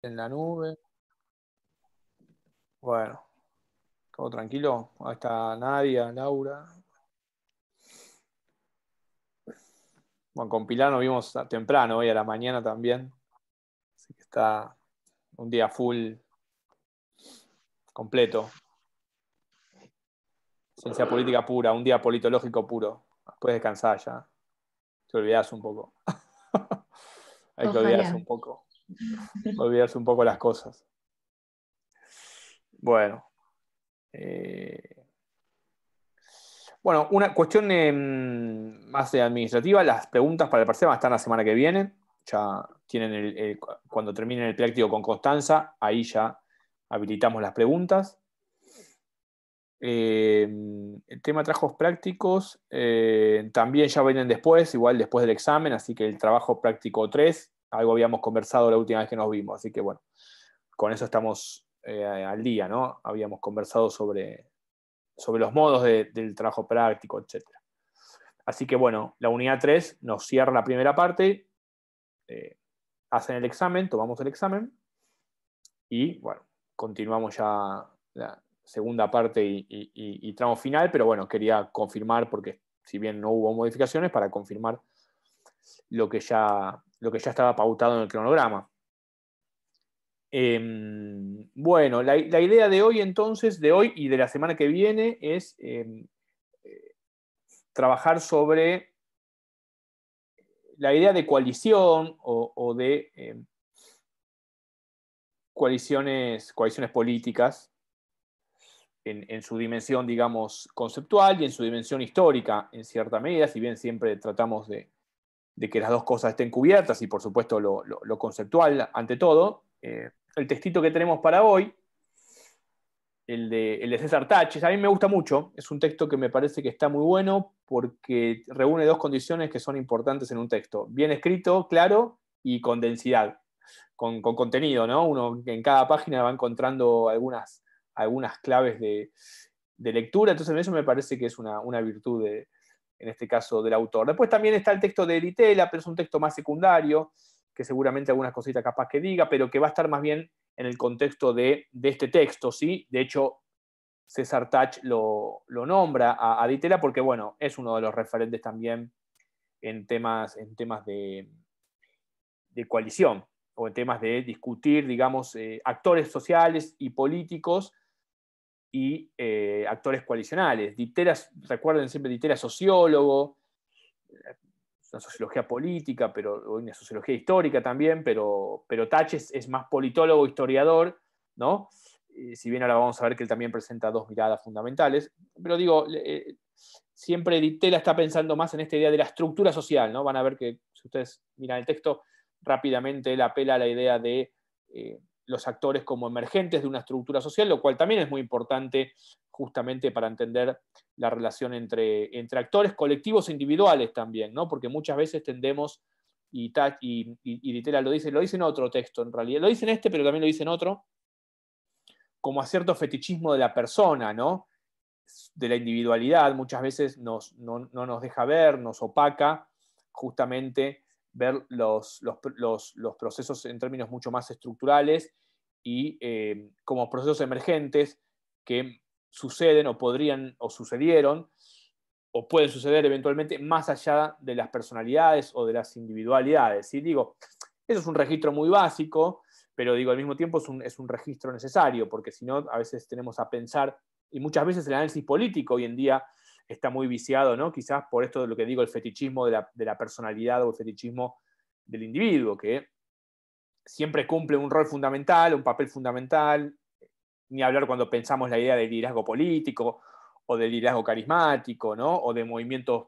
En la nube. Bueno, todo tranquilo. Ahí está Nadia, Laura. Bueno, con Pilar nos vimos temprano, hoy a la mañana también. Así que está un día full, completo. Ciencia política pura, un día politológico puro. Después descansar ya. Te olvidás un poco. Hay que olvidarse Ojalá. un poco. Olvidarse un poco las cosas. Bueno. eh, Bueno, una cuestión más administrativa, las preguntas para el parcial van a estar la semana que viene. Ya tienen cuando terminen el práctico con Constanza, ahí ya habilitamos las preguntas. El tema de trabajos prácticos también ya vienen después, igual después del examen, así que el trabajo práctico 3 algo habíamos conversado la última vez que nos vimos, así que bueno, con eso estamos al día, ¿no? Habíamos conversado sobre los modos del trabajo práctico, etcétera. Así que bueno, la unidad 3 nos cierra la primera parte, eh, hacen el examen, tomamos el examen y bueno, continuamos ya la segunda parte y tramo final, pero bueno, quería confirmar porque si bien no hubo modificaciones, para confirmar lo que ya estaba pautado en el cronograma. Bueno, la idea de hoy entonces, de hoy y de la semana que viene, es trabajar sobre la idea de coalición o de coaliciones políticas en su dimensión, digamos, conceptual y en su dimensión histórica, en cierta medida, si bien siempre tratamos de que las dos cosas estén cubiertas y por supuesto lo conceptual ante todo. El textito que tenemos para hoy, el de César Taches, a mí me gusta mucho, es un texto que me parece que está muy bueno porque reúne dos condiciones que son importantes en un texto: bien escrito, claro, y con densidad, con contenido, ¿no? Uno en cada página va encontrando algunas claves de lectura, entonces eso me parece que es una virtud, en este caso, del autor. Después también está el texto de Ditela, pero es un texto más secundario, que seguramente algunas cositas capaz que diga, pero que va a estar más bien en el contexto de este texto, ¿sí? De hecho, César Tach lo nombra a Ditela porque, bueno, es uno de los referentes también en temas de coalición o en temas de discutir, digamos, actores sociales y políticos y actores coalicionales. Ditela, recuerden siempre, Ditela es sociólogo, una sociología política, pero una sociología histórica también, pero Tach es más politólogo, historiador, ¿no? Si bien ahora vamos a ver que él también presenta dos miradas fundamentales, pero digo, siempre Ditela está pensando más en esta idea de la estructura social, ¿no? Van a ver que, si ustedes miran el texto, rápidamente él apela a la idea de los actores como emergentes de una estructura social, lo cual también es muy importante justamente para entender la relación entre actores colectivos e individuales también, ¿no? Porque muchas veces tendemos, y Ditela lo dice en otro texto en realidad, lo dice en este, pero también lo dice en otro, como a cierto fetichismo de la persona, ¿no? De la individualidad, muchas veces no nos deja ver, nos opaca justamente ver los procesos en términos mucho más estructurales y como procesos emergentes que suceden o podrían o sucedieron o pueden suceder eventualmente más allá de las personalidades o de las individualidades. ¿Sí? Digo, eso es un registro muy básico, pero digo, al mismo tiempo es un registro necesario, porque si no, a veces tenemos a pensar, y muchas veces el análisis político hoy en día está muy viciado, ¿no? Quizás por esto de lo que digo, el fetichismo de la personalidad o el fetichismo del individuo, que siempre cumple un rol fundamental, un papel fundamental, ni hablar cuando pensamos la idea del liderazgo político o del liderazgo carismático, ¿no? O de movimientos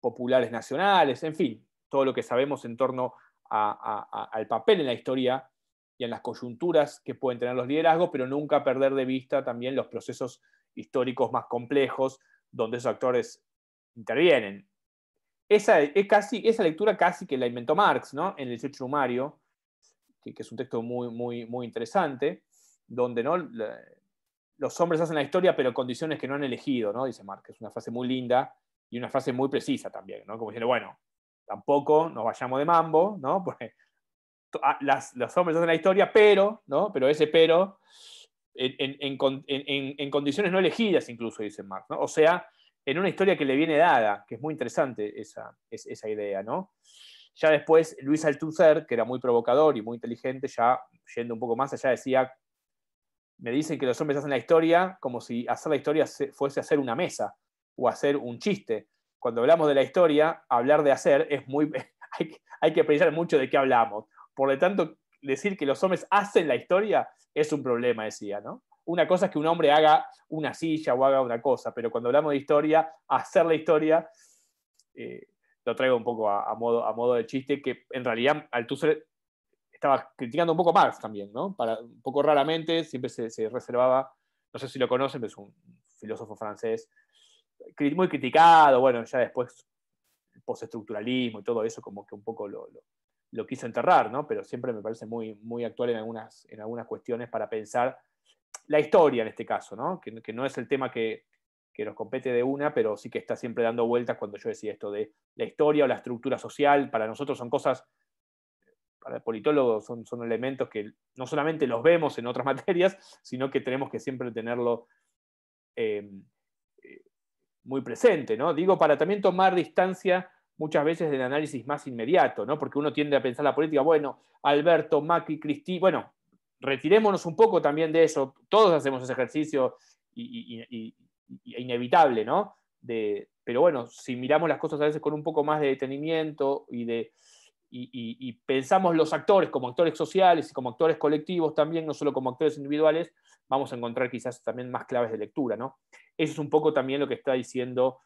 populares nacionales, en fin, todo lo que sabemos en torno al papel en la historia y en las coyunturas que pueden tener los liderazgos, pero nunca perder de vista también los procesos históricos más complejos donde esos actores intervienen. Esa lectura casi que la inventó Marx, ¿no? En el 18 Sumario, que es un texto muy, muy, muy interesante, donde, ¿no? Los hombres hacen la historia, pero condiciones que no han elegido, ¿no? Dice Marx. Es una frase muy linda y una frase muy precisa también, ¿no? Como diciendo, bueno, tampoco nos vayamos de mambo, ¿no? Porque los hombres hacen la historia, pero, ¿no? Pero ese pero, en condiciones no elegidas incluso, dice Marx, ¿no? O sea, en una historia que le viene dada, que es muy interesante esa idea, ¿no? Ya después, Luis Althusser, que era muy provocador y muy inteligente, ya yendo un poco más allá, decía, me dicen que los hombres hacen la historia como si hacer la historia fuese hacer una mesa o hacer un chiste. Cuando hablamos de la historia, hablar de hacer es muy... hay que pensar mucho de qué hablamos. Por lo tanto, decir que los hombres hacen la historia es un problema, decía, ¿no? Una cosa es que un hombre haga una silla o haga una cosa, pero cuando hablamos de historia, hacer la historia, lo traigo un poco a modo de chiste, que en realidad Althusser estaba criticando un poco a Marx también, ¿no? Un poco raramente, siempre se reservaba, no sé si lo conocen, pero es un filósofo francés, muy criticado, bueno, ya después el postestructuralismo y todo eso como que un poco lo quiso enterrar, ¿no? Pero siempre me parece muy, muy actual en algunas cuestiones para pensar la historia en este caso, ¿no? Que no es el tema que nos compete de una, pero sí que está siempre dando vueltas cuando yo decía esto de la historia o la estructura social. Para nosotros son cosas, para el politólogo son elementos que no solamente los vemos en otras materias, sino que tenemos que siempre tenerlo eh, muy presente, ¿no? Digo, para también tomar distancia muchas veces del análisis más inmediato, ¿no? Porque uno tiende a pensar la política, bueno, Alberto, Macri, Cristina, bueno, retirémonos un poco también de eso, todos hacemos ese ejercicio inevitable, ¿no? Pero bueno, si miramos las cosas a veces con un poco más de detenimiento y pensamos los actores como actores sociales y como actores colectivos también, no solo como actores individuales, vamos a encontrar quizás también más claves de lectura, ¿no? Eso es un poco también lo que está diciendo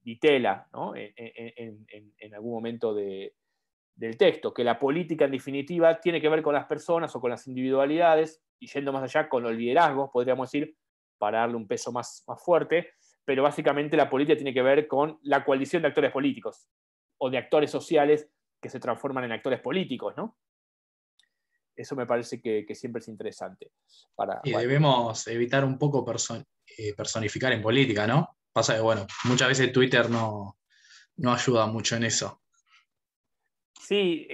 Ditela, ¿no? En algún momento del texto, que la política en definitiva tiene que ver con las personas o con las individualidades, y yendo más allá con los liderazgos, podríamos decir, para darle un peso más fuerte, pero básicamente la política tiene que ver con la coalición de actores políticos o de actores sociales que se transforman en actores políticos, ¿no? Eso me parece que siempre es interesante. Y debemos evitar un poco personificar en política, ¿no? Pasa que, bueno, muchas veces Twitter no ayuda mucho en eso. Sí,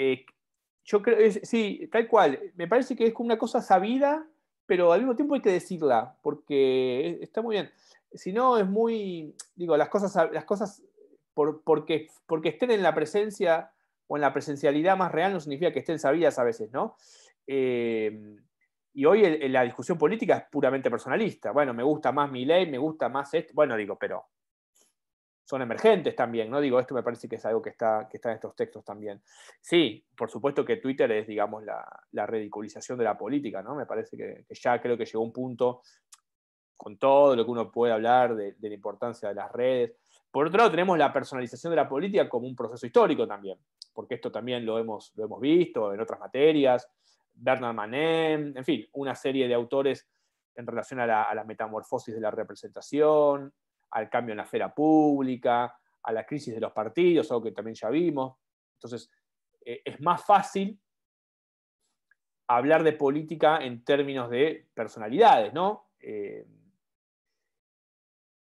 yo creo, sí, tal cual. Me parece que es como una cosa sabida, pero al mismo tiempo hay que decirla, porque está muy bien. Si no, es muy, digo, las cosas porque estén en la presencia o en la presencialidad más real no significa que estén sabidas a veces, ¿no? Y hoy la discusión política es puramente personalista. Bueno, me gusta más mi ley, me gusta más esto. Bueno, digo, pero son emergentes también, ¿no? Digo, esto me parece que es algo que está en estos textos también. Sí, por supuesto que Twitter es, digamos, la ridiculización de la política, ¿no? Me parece que ya creo que llegó un punto con todo lo que uno puede hablar de la importancia de las redes. Por otro lado, tenemos la personalización de la política como un proceso histórico también, porque esto también lo hemos visto en otras materias, Bernard Manet, en fin, una serie de autores en relación a la metamorfosis de la representación, al cambio en la esfera pública, a la crisis de los partidos, algo que también ya vimos. Entonces, es más fácil hablar de política en términos de personalidades, ¿no?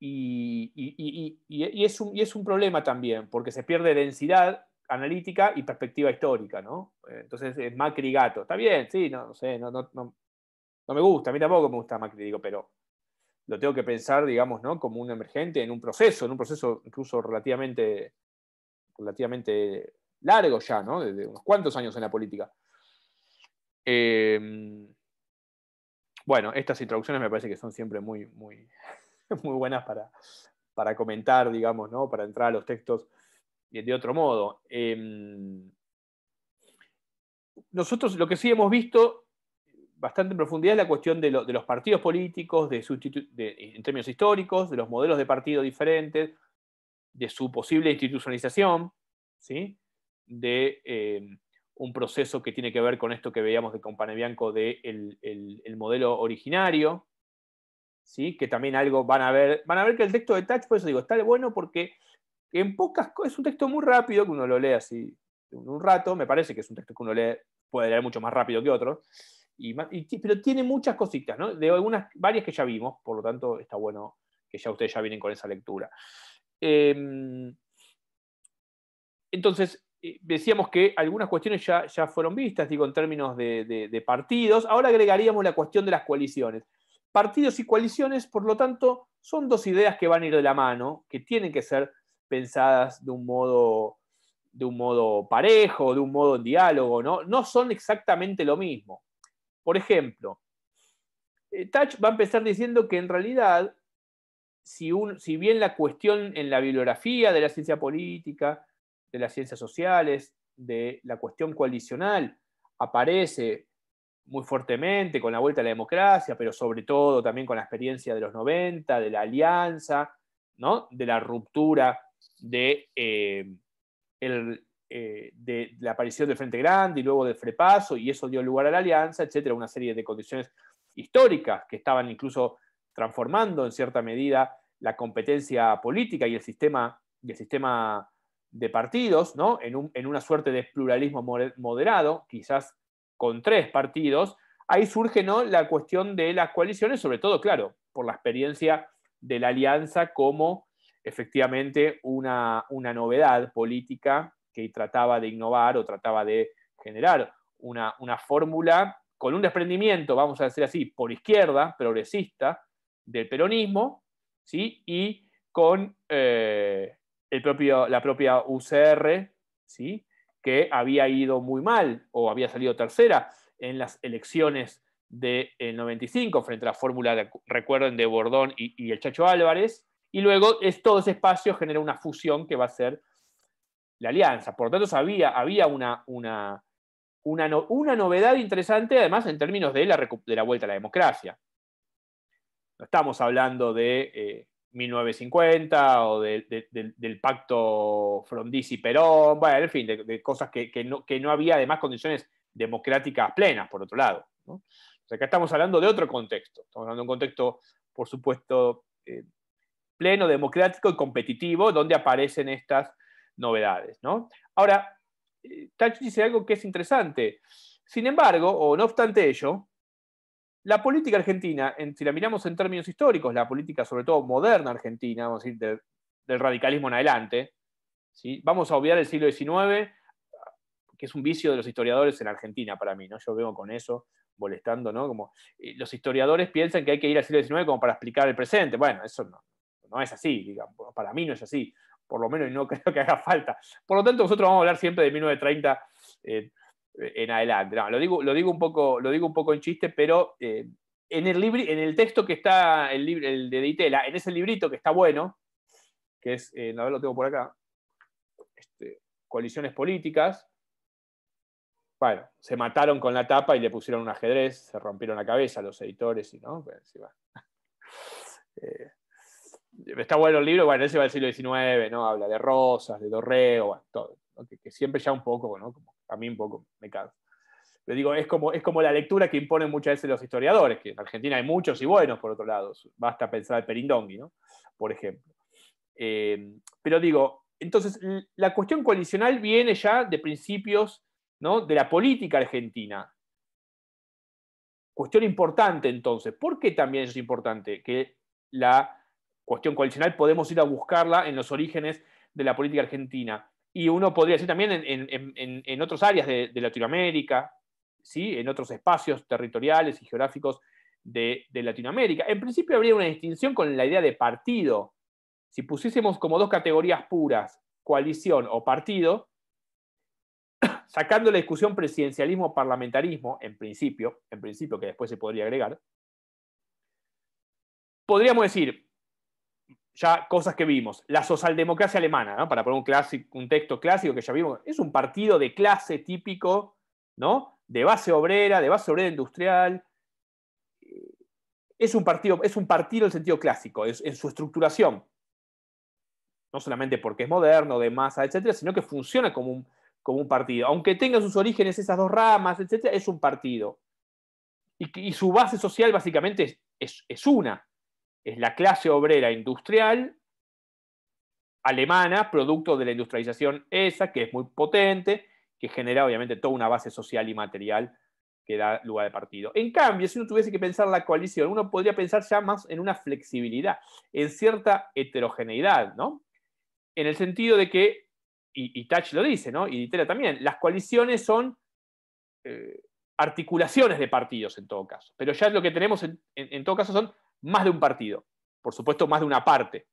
Y es un problema también, porque se pierde densidad analítica y perspectiva histórica, ¿no? Entonces, Macri Gato, está bien, sí, no sé, no me gusta, a mí tampoco me gusta Macri, digo, pero lo tengo que pensar, digamos, ¿no? Como un emergente en un proceso incluso relativamente largo ya, ¿no? De unos cuantos años en la política. Bueno, estas introducciones me parece que son siempre muy, muy, muy buenas para comentar, digamos, ¿no? Para entrar a los textos de otro modo. Nosotros lo que sí hemos visto bastante en profundidad es la cuestión de los partidos políticos, en términos históricos, de los modelos de partido diferentes, de su posible institucionalización, ¿sí? De un proceso que tiene que ver con esto que veíamos de Companebianco de el modelo originario, ¿sí? Que también algo van a ver que el texto de Touch, por eso digo, está bueno porque en pocas cosas, es un texto muy rápido, que uno lo lee así un rato, me parece que es un texto que uno puede leer mucho más rápido que otros, pero tiene muchas cositas, ¿no? De varias que ya vimos, por lo tanto está bueno que ya ustedes ya vienen con esa lectura. Entonces, decíamos que algunas cuestiones ya fueron vistas, digo, en términos de partidos. Ahora agregaríamos la cuestión de las coaliciones. Partidos y coaliciones, por lo tanto, son dos ideas que van a ir de la mano, que tienen que ser pensadas de un modo parejo, de un modo en diálogo, ¿no? No son exactamente lo mismo. Por ejemplo, Tach va a empezar diciendo que en realidad, si bien la cuestión en la bibliografía de la ciencia política, de las ciencias sociales, de la cuestión coalicional, aparece muy fuertemente con la vuelta a la democracia, pero sobre todo también con la experiencia de los 90, de la alianza, ¿no? De la ruptura de la aparición del Frente Grande y luego del Frepaso, y eso dio lugar a la alianza, etcétera, una serie de condiciones históricas que estaban incluso transformando en cierta medida la competencia política y el sistema de partidos, ¿no? en una suerte de pluralismo moderado, quizás con 3 partidos. Ahí surge, ¿no?, la cuestión de las coaliciones, sobre todo, claro, por la experiencia de la alianza como efectivamente una novedad política que trataba de innovar o trataba de generar una fórmula con un desprendimiento, vamos a decir así, por izquierda, progresista, del peronismo, ¿sí? Y con la propia UCR, ¿sí?, que había ido muy mal o había salido tercera en las elecciones del 95 frente a la fórmula, recuerden, de Bordón y el Chacho Álvarez, y luego todo ese espacio genera una fusión que va a ser la alianza. Por lo tanto, había una novedad interesante, además, en términos de la vuelta a la democracia. No estamos hablando de 1950 o del pacto Frondizi-Perón, bueno, en fin, de cosas que no había además condiciones democráticas plenas, por otro lado, ¿no? O sea, acá estamos hablando de otro contexto. Estamos hablando de un contexto, por supuesto, pleno, democrático y competitivo, donde aparecen estas novedades, ¿no? Ahora, Tach dice algo que es interesante. Sin embargo, o no obstante ello, la política argentina, si la miramos en términos históricos, la política sobre todo moderna argentina, vamos a decir, del radicalismo en adelante, ¿sí? Vamos a obviar el siglo XIX, que es un vicio de los historiadores en Argentina para mí, ¿no? Yo vengo con eso molestando, ¿no? Como los historiadores piensan que hay que ir al siglo XIX como para explicar el presente. Bueno, eso no es así, digamos. Para mí no es así, por lo menos no creo que haga falta. Por lo tanto, nosotros vamos a hablar siempre de 1930 en adelante. No, lo digo un poco en chiste, pero en el texto que está, el de Ditela, en ese librito que está bueno, que es, a ver, lo tengo por acá, Coaliciones Políticas. Bueno, se mataron con la tapa y le pusieron un ajedrez, se rompieron la cabeza los editores, y ¿no? Pues, sí, bueno. Está bueno el libro, bueno, ese va del siglo XIX, ¿no? Habla de Rosas, de Dorrego, bueno, todo, ¿no? Que siempre ya un poco, ¿no? Como a mí un poco me cansa. Pero digo, es como la lectura que imponen muchas veces los historiadores, que en Argentina hay muchos y buenos, por otro lado. Basta pensar en Perindongui, ¿no? Por ejemplo. Pero digo, entonces, la cuestión coalicional viene ya de principios, ¿no?, de la política argentina. Cuestión importante, entonces. ¿Por qué también es importante? Que la cuestión coalicional podemos ir a buscarla en los orígenes de la política argentina. Y uno podría decir también en otras áreas de Latinoamérica, ¿sí?, en otros espacios territoriales y geográficos de Latinoamérica. En principio habría una distinción con la idea de partido. Si pusiésemos como dos categorías puras, coalición o partido, sacando la discusión presidencialismo-parlamentarismo, en principio, que después se podría agregar, podríamos decir, ya cosas que vimos, la socialdemocracia alemana, ¿no?, para poner un texto clásico que ya vimos, es un partido de clase típico, ¿no?, de base obrera industrial. Es un partido en sentido clásico, en su estructuración. No solamente porque es moderno, de masa, etcétera, sino que funciona como un partido. Aunque tenga sus orígenes esas dos ramas, etcétera, es un partido. Y su base social básicamente es una. Es la clase obrera industrial alemana, producto de la industrialización esa, que es muy potente, que genera obviamente toda una base social y material que da lugar de partido. En cambio, si uno tuviese que pensar la coalición, uno podría pensar ya más en una flexibilidad, en cierta heterogeneidad, ¿no? En el sentido de que y Tach lo dice, ¿no? Y Ditela también, las coaliciones son articulaciones de partidos en todo caso, pero ya lo que tenemos en todo caso son más de un partido, por supuesto más de una parte.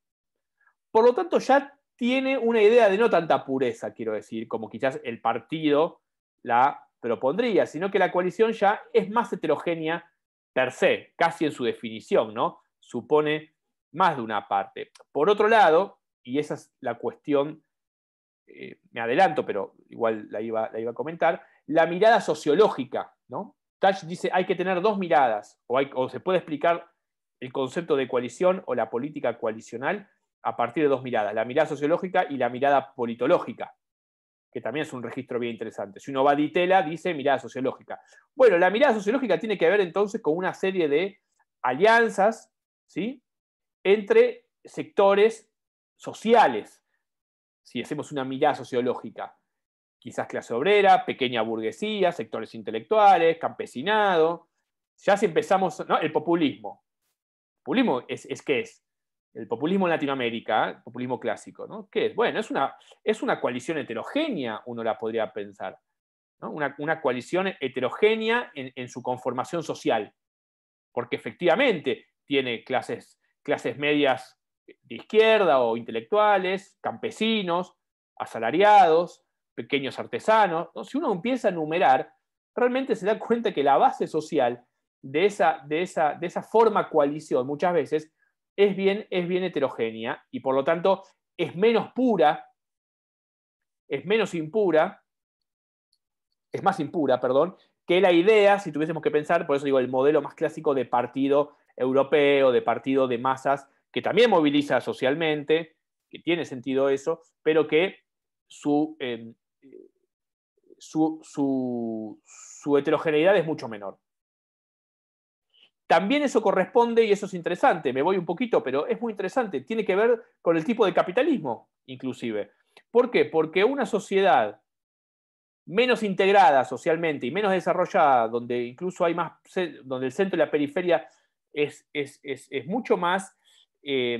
Por lo tanto, ya tiene una idea de no tanta pureza, quiero decir, como quizás el partido la propondría, sino que la coalición ya es más heterogénea per se, casi en su definición, ¿no? Supone más de una parte. Por otro lado, y esa es la cuestión, me adelanto, pero igual la iba a comentar, la mirada sociológica, ¿no? Tach dice hay que tener dos miradas, o se puede explicar el concepto de coalición o la política coalicional a partir de dos miradas, la mirada sociológica y la mirada politológica, que también es un registro bien interesante. Si uno va a Ditela, dice mirada sociológica. Bueno, la mirada sociológica tiene que ver entonces con una serie de alianzas, ¿sí?, entre sectores sociales, si hacemos una mirada sociológica. Quizás clase obrera, pequeña burguesía, sectores intelectuales, campesinado. Ya si empezamos, ¿no?, el populismo. ¿El populismo qué es? El populismo en Latinoamérica, el populismo clásico, ¿no? ¿Qué es? Bueno, es una coalición heterogénea, uno la podría pensar, ¿no? Una coalición heterogénea en su conformación social, porque efectivamente tiene clases medias de izquierda o intelectuales, campesinos, asalariados, pequeños artesanos, ¿no? Si uno empieza a enumerar, realmente se da cuenta que la base social de esa forma coalición muchas veces es bien heterogénea y por lo tanto es menos pura, es menos impura, es más impura, perdón, que la idea, si tuviésemos que pensar, por eso digo, el modelo más clásico de partido europeo, de partido de masas, que también moviliza socialmente, que tiene sentido eso, pero que su heterogeneidad es mucho menor. También eso corresponde, y eso es interesante, me voy un poquito, pero es muy interesante, tiene que ver con el tipo de capitalismo, inclusive. ¿Por qué? Porque una sociedad menos integrada socialmente y menos desarrollada, donde incluso hay más, donde el centro y la periferia es mucho más, es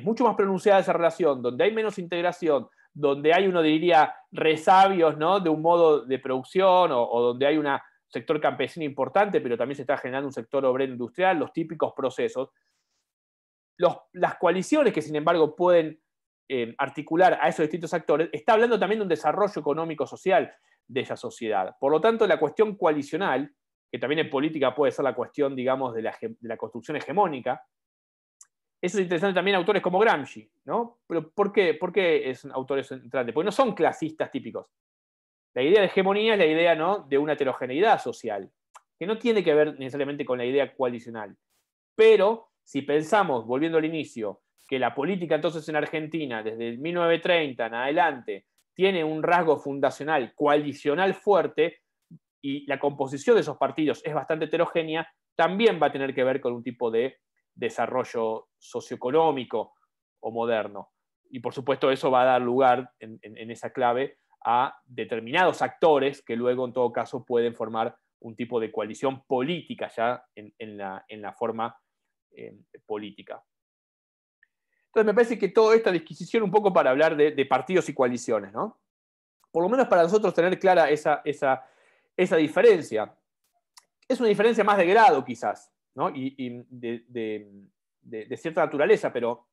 mucho más pronunciada esa relación, donde hay menos integración, donde hay, uno diría, resabios, ¿no?, de un modo de producción, o donde hay un sector campesino importante, pero también se está generando un sector obrero industrial, los típicos procesos. Las coaliciones que, sin embargo, pueden articular a esos distintos actores, está hablando también de un desarrollo económico-social de esa sociedad. Por lo tanto, la cuestión coalicional, que también en política puede ser la cuestión, digamos, de la construcción hegemónica, eso es interesante también en autores como Gramsci, ¿no? Pero ¿por qué es autores entrantes? Porque no son clasistas típicos. La idea de hegemonía es la idea, ¿no?, de una heterogeneidad social, que no tiene que ver necesariamente con la idea coalicional. Pero si pensamos, volviendo al inicio, que la política entonces en Argentina, desde el 1930 en adelante, tiene un rasgo fundacional, coalicional fuerte, y la composición de esos partidos es bastante heterogénea, también va a tener que ver con un tipo de desarrollo socioeconómico o moderno. Y por supuesto eso va a dar lugar, en esa clave, a determinados actores que luego en todo caso pueden formar un tipo de coalición política ya en la forma política. Entonces me parece que toda esta disquisición un poco para hablar de partidos y coaliciones, ¿no? Por lo menos para nosotros tener clara esa diferencia. Es una diferencia más de grado quizás, ¿no?, y de cierta naturaleza, pero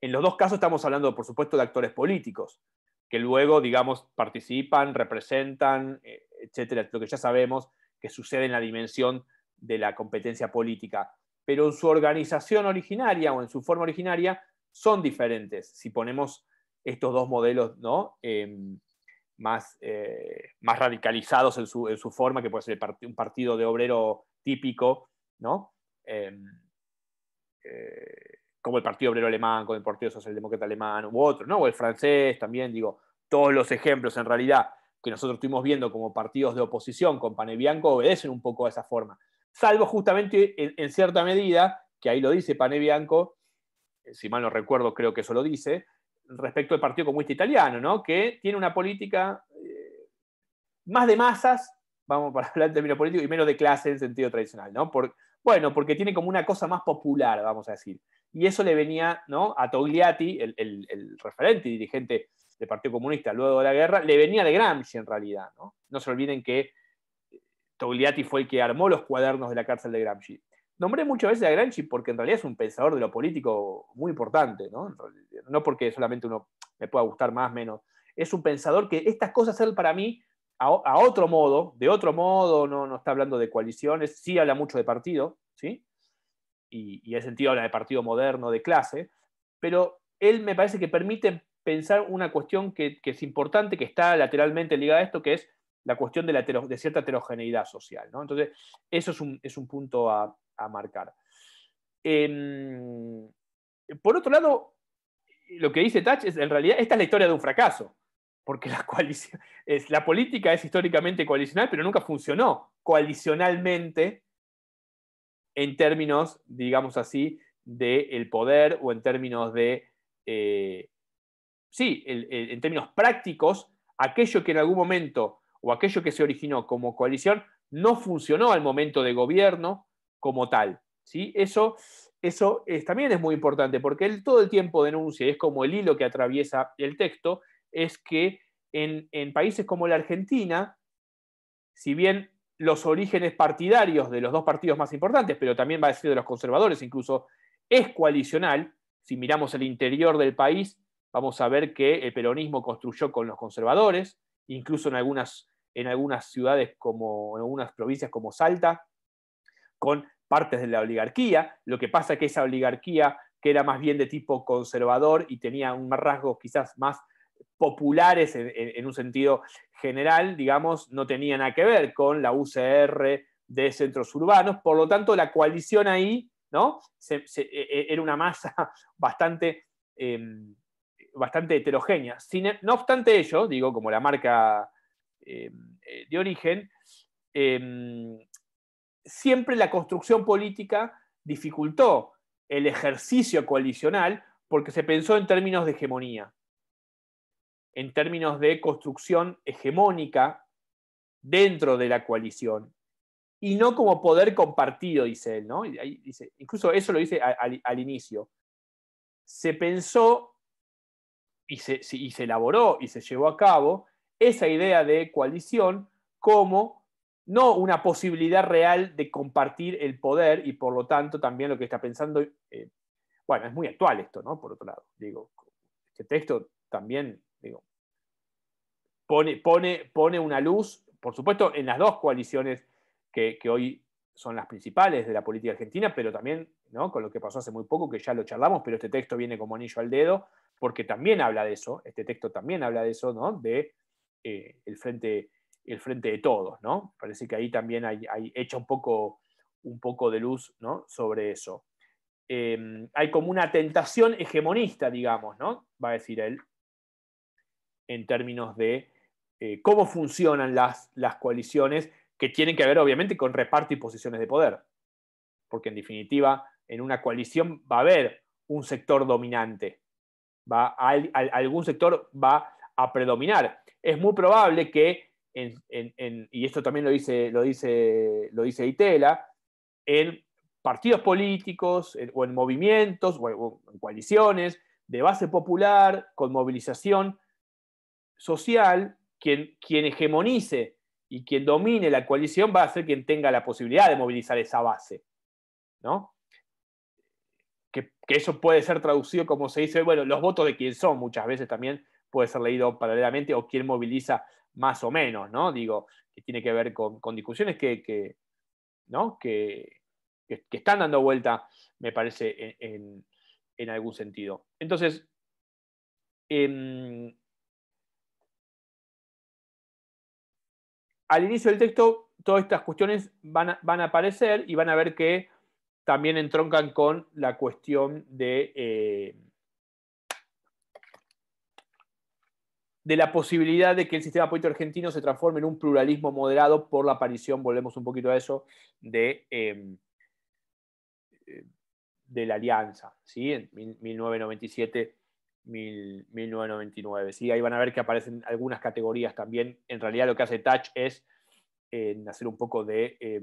en los dos casos estamos hablando, por supuesto, de actores políticos, que luego, digamos, participan, representan, etcétera, lo que ya sabemos que sucede en la dimensión de la competencia política. Pero en su organización originaria o en su forma originaria son diferentes. Si ponemos estos dos modelos, ¿no?, más radicalizados en su forma, que puede ser un partido de obrero típico, ¿no?, como el Partido Obrero Alemán, como el Partido Socialdemócrata Alemán, u otro, ¿no?, o el francés también, digo, todos los ejemplos en realidad que nosotros estuvimos viendo como partidos de oposición con Panebianco obedecen un poco a esa forma, salvo justamente en cierta medida, que ahí lo dice Panebianco, si mal no recuerdo creo que eso lo dice, respecto al Partido Comunista Italiano, ¿no?, que tiene una política más de masas, vamos para hablar en términos políticos, y menos de clase en sentido tradicional, ¿no? Porque tiene como una cosa más popular, vamos a decir. y eso le venía, ¿no?, a Togliatti, el referente y dirigente del Partido Comunista luego de la guerra, le venía de Gramsci en realidad, ¿no? No se olviden que Togliatti fue el que armó los cuadernos de la cárcel de Gramsci. Nombré muchas veces a Gramsci porque en realidad es un pensador de lo político muy importante, ¿no? No porque solamente uno me pueda gustar más, menos. Es un pensador que estas cosas él para mí, a otro modo, de otro modo, no está hablando de coaliciones, sí habla mucho de partido, ¿sí? Y en ese sentido habla de partido moderno, de clase, pero él me parece que permite pensar una cuestión que es importante, que está lateralmente ligada a esto, que es la cuestión de cierta heterogeneidad social, ¿no? Entonces, eso es un punto a marcar. Por otro lado, lo que dice Tach es, en realidad, esta es la historia de un fracaso, porque la política es históricamente coalicional, pero nunca funcionó coalicionalmente en términos, digamos así, del poder o en términos de, sí, en términos prácticos, aquello que en algún momento o aquello que se originó como coalición no funcionó al momento de gobierno como tal. ¿Sí? Eso también es muy importante porque él todo el tiempo denuncia, y es como el hilo que atraviesa el texto, es que en países como la Argentina, si bien los orígenes partidarios de los dos partidos más importantes, pero también va a decir de los conservadores, incluso es coalicional, si miramos el interior del país, vamos a ver que el peronismo construyó con los conservadores, incluso en algunas ciudades, como en algunas provincias como Salta, con partes de la oligarquía. Lo que pasa es que esa oligarquía, que era más bien de tipo conservador y tenía un rasgos quizás más populares en un sentido general, digamos, no tenía nada que ver con la UCR de centros urbanos. Por lo tanto, la coalición ahí, ¿no?, era una masa bastante, bastante heterogénea. No obstante ello, digo, como la marca de origen, siempre la construcción política dificultó el ejercicio coalicional porque se pensó en términos de hegemonía, en términos de construcción hegemónica dentro de la coalición, y no como poder compartido, dice él, ¿no? Y ahí dice, incluso eso lo dice al inicio. Se pensó y se elaboró y se llevó a cabo esa idea de coalición como no una posibilidad real de compartir el poder, y por lo tanto también lo que está pensando, bueno, es muy actual esto, ¿no? Por otro lado, digo, este texto también, digo, pone una luz, por supuesto, en las dos coaliciones que hoy son las principales de la política argentina, pero también, ¿no?, con lo que pasó hace muy poco, que ya lo charlamos, pero este texto viene como anillo al dedo, porque también habla de eso, este texto también habla de eso, ¿no?, de el frente de todos, ¿no? Parece que ahí también hay echa un poco de luz, ¿no?, sobre eso. Hay como una tentación hegemonista, digamos, ¿no?, va a decir él, en términos de cómo funcionan las coaliciones, que tienen que ver obviamente con reparto y posiciones de poder. Porque en definitiva, en una coalición va a haber un sector dominante, algún sector va a predominar. Es muy probable que, y esto también lo dice Itela, en partidos políticos o en movimientos o en coaliciones de base popular, con movilización social, quien hegemonice y quien domine la coalición va a ser quien tenga la posibilidad de movilizar esa base, ¿no? Que eso puede ser traducido como se dice, bueno, los votos de quién son, muchas veces también puede ser leído paralelamente, o quién moviliza más o menos, ¿no? Digo, que tiene que ver con discusiones ¿no?, que están dando vuelta, me parece, en algún sentido. Entonces, al inicio del texto, todas estas cuestiones van a aparecer y van a ver que también entroncan con la cuestión de la posibilidad de que el sistema político argentino se transforme en un pluralismo moderado por la aparición, volvemos un poquito a eso, de la alianza, ¿sí? En 1997, 1999. ¿Sí? Ahí van a ver que aparecen algunas categorías también. En realidad lo que hace Tach es hacer un poco de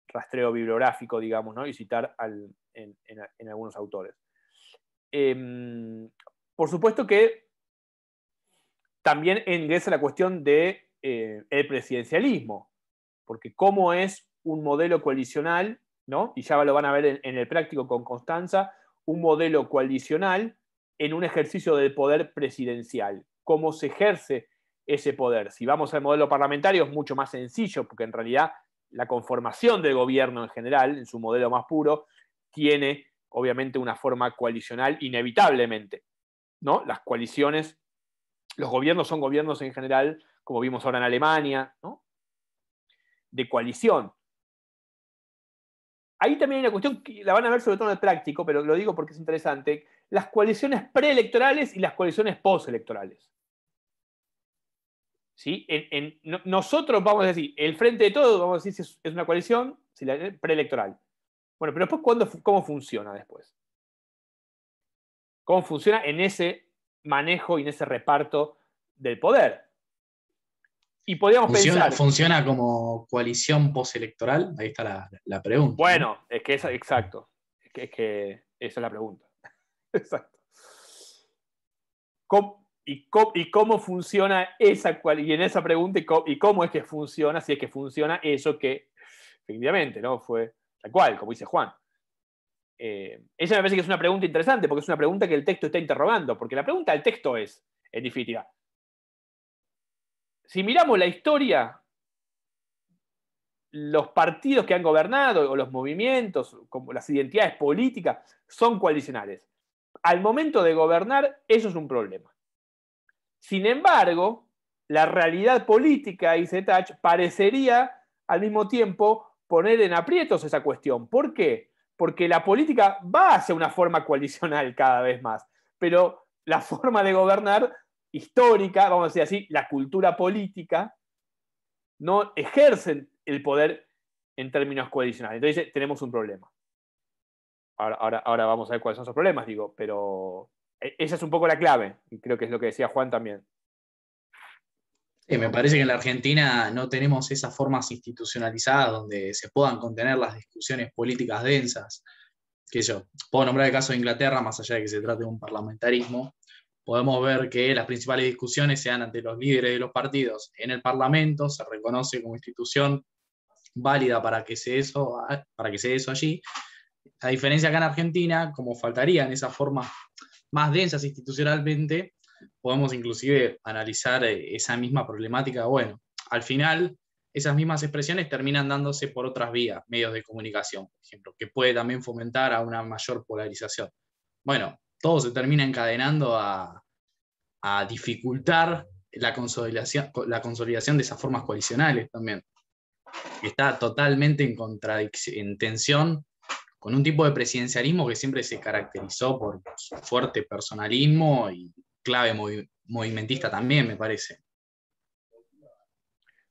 rastreo bibliográfico, digamos, ¿no?, y citar en algunos autores. por supuesto que también ingresa la cuestión de el presidencialismo, porque cómo es un modelo coalicional, ¿no? Y ya lo van a ver en el práctico con Constanza, un modelo coalicional en un ejercicio del poder presidencial. ¿Cómo se ejerce ese poder? Si vamos al modelo parlamentario es mucho más sencillo, porque en realidad la conformación del gobierno en general, en su modelo más puro, tiene obviamente una forma coalicional inevitablemente, ¿no? Las coaliciones, los gobiernos son gobiernos en general, como vimos ahora en Alemania, ¿no? De coalición. Ahí también hay una cuestión que la van a ver sobre todo en el práctico, pero lo digo porque es interesante, las coaliciones preelectorales y las coaliciones postelectorales. ¿Sí? Nosotros vamos a decir, el Frente de Todos, vamos a decir si es una coalición si preelectoral. Bueno, pero después, ¿cómo funciona después? ¿Cómo funciona en ese manejo y en ese reparto del poder? Y podríamos pensar... ¿Funciona como coalición postelectoral? Ahí está la pregunta. Bueno, ¿no? Es que es exacto. Es que esa es la pregunta. Exacto. ¿Y cómo funciona esa cualidad? Y en esa pregunta, ¿y cómo es que funciona? Si es que funciona eso que efectivamente no fue tal cual, como dice Juan. Esa me parece que es una pregunta interesante, porque es una pregunta que el texto está interrogando, porque la pregunta del texto es, en definitiva, si miramos la historia, los partidos que han gobernado, o los movimientos, como las identidades políticas, son coalicionales. Al momento de gobernar, eso es un problema. Sin embargo, la realidad política, dice Tach, parecería al mismo tiempo poner en aprietos esa cuestión. ¿Por qué? Porque la política va hacia una forma coalicional cada vez más, pero la forma de gobernar histórica, vamos a decir así, la cultura política, no ejercen el poder en términos coalicionales. Entonces tenemos un problema. Ahora vamos a ver cuáles son esos problemas, digo, pero esa es un poco la clave, y creo que es lo que decía Juan también. Sí, me parece que en la Argentina no tenemos esas formas institucionalizadas donde se puedan contener las discusiones políticas densas. Que yo puedo nombrar el caso de Inglaterra, más allá de que se trate de un parlamentarismo. Podemos ver que las principales discusiones se dan ante los líderes de los partidos en el Parlamento, se reconoce como institución válida para que se dé eso allí. A diferencia acá en Argentina, como faltarían esas formas más densas institucionalmente, podemos inclusive analizar esa misma problemática. Bueno, al final, esas mismas expresiones terminan dándose por otras vías, medios de comunicación, por ejemplo, que puede también fomentar a una mayor polarización. Bueno, todo se termina encadenando a dificultar la consolidación de esas formas coalicionales también. Está totalmente en tensión con un tipo de presidencialismo que siempre se caracterizó por su fuerte personalismo y clave movimentista también, me parece.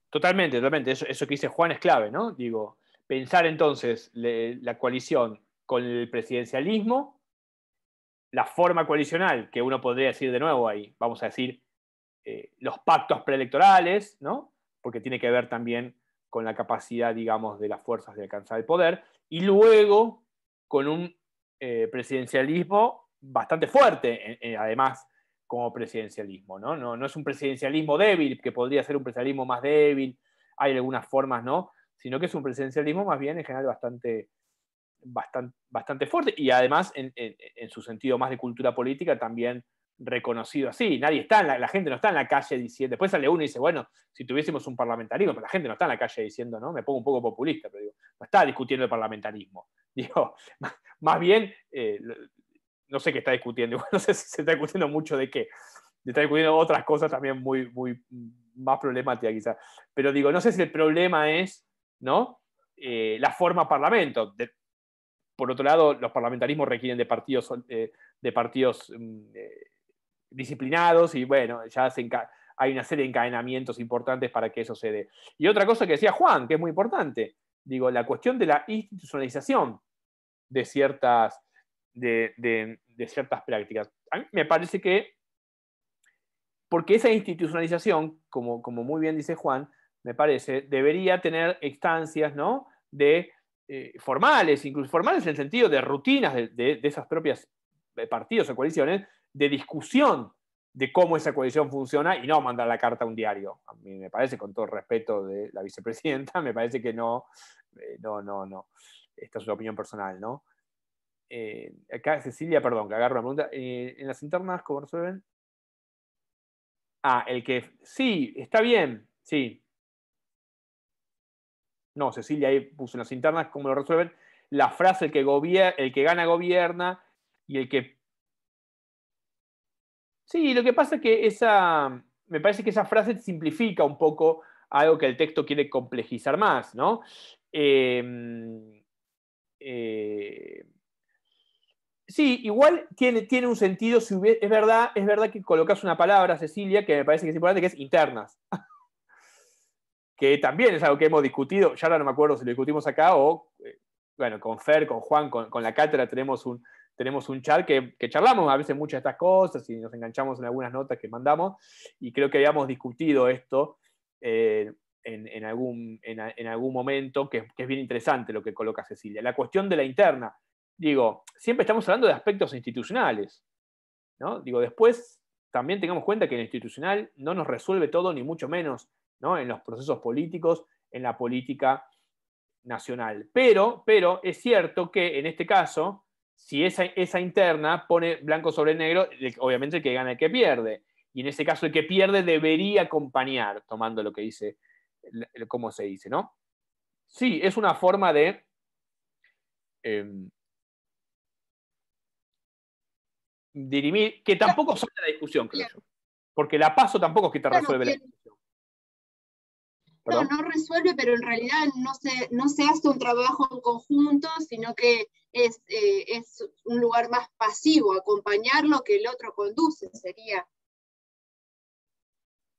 Totalmente. Eso que dice Juan es clave, ¿no? Digo, pensar entonces la coalición con el presidencialismo, la forma coalicional, que uno podría decir de nuevo ahí, vamos a decir, los pactos preelectorales, ¿no? Porque tiene que ver también con la capacidad, digamos, de las fuerzas de alcanzar el poder, y luego con un presidencialismo bastante fuerte, además, como presidencialismo, ¿no? No es un presidencialismo débil, que podría ser un presidencialismo más débil, hay algunas formas, ¿no? Sino que es un presidencialismo más bien en general bastante fuerte, y además en su sentido más de cultura política también reconocido así. Nadie está la gente no está en la calle diciendo, después sale uno y dice, bueno, si tuviésemos un parlamentarismo, pero la gente no está en la calle diciendo, ¿no? Me pongo un poco populista, pero digo, no está discutiendo el parlamentarismo. Digo, más bien, no sé qué está discutiendo, no sé si se está discutiendo mucho de qué. Está discutiendo otras cosas también muy más problemáticas quizás. Pero digo, no sé si el problema es, ¿no? La forma parlamento. Por otro lado, los parlamentarismos requieren de partidos disciplinados y bueno, ya hay una serie de encadenamientos importantes para que eso se dé. Y otra cosa que decía Juan, que es muy importante, digo, la cuestión de la institucionalización de ciertas prácticas. A mí me parece que, porque esa institucionalización, como muy bien dice Juan, me parece, debería tener instancias, ¿no? De formales, incluso formales en el sentido de rutinas de esas propias partidos o coaliciones de discusión de cómo esa coalición funciona y no mandar la carta a un diario. A mí me parece, con todo el respeto de la vicepresidenta, me parece que no. Esta es una opinión personal, ¿no? Acá Cecilia, perdón, que agarro la pregunta. En las internas, ¿cómo resuelven? El que. Sí, está bien, sí. No, Cecilia ahí puso en las internas, ¿cómo lo resuelven? La frase, el que gana gobierna, y el que. Sí, lo que pasa es que me parece que esa frase simplifica un poco algo que el texto quiere complejizar más, ¿no? Sí, igual tiene un sentido, es verdad que colocas una palabra, Cecilia, que me parece que es importante, que es internas. Que también es algo que hemos discutido, ya ahora no me acuerdo si lo discutimos acá o, bueno, con Fer, con Juan, con la cátedra tenemos un chat que charlamos a veces muchas de estas cosas y nos enganchamos en algunas notas que mandamos, y creo que habíamos discutido esto en algún momento, que es bien interesante lo que coloca Cecilia. La cuestión de la interna, digo, siempre estamos hablando de aspectos institucionales, ¿no? Digo, después también tengamos cuenta que el institucional no nos resuelve todo, ni mucho menos, ¿no? En los procesos políticos, en la política nacional. Pero es cierto que en este caso, si esa interna pone blanco sobre negro, obviamente el que gana el que pierde. Y en ese caso el que pierde debería acompañar, tomando lo que dice, cómo se dice, ¿no? Sí, es una forma de dirimir, que tampoco son la discusión, creo yo. Porque la PASO tampoco es que te resuelve la discusión. No resuelve, pero en realidad no se hace un trabajo en conjunto, sino que es un lugar más pasivo, acompañar lo que el otro conduce, sería.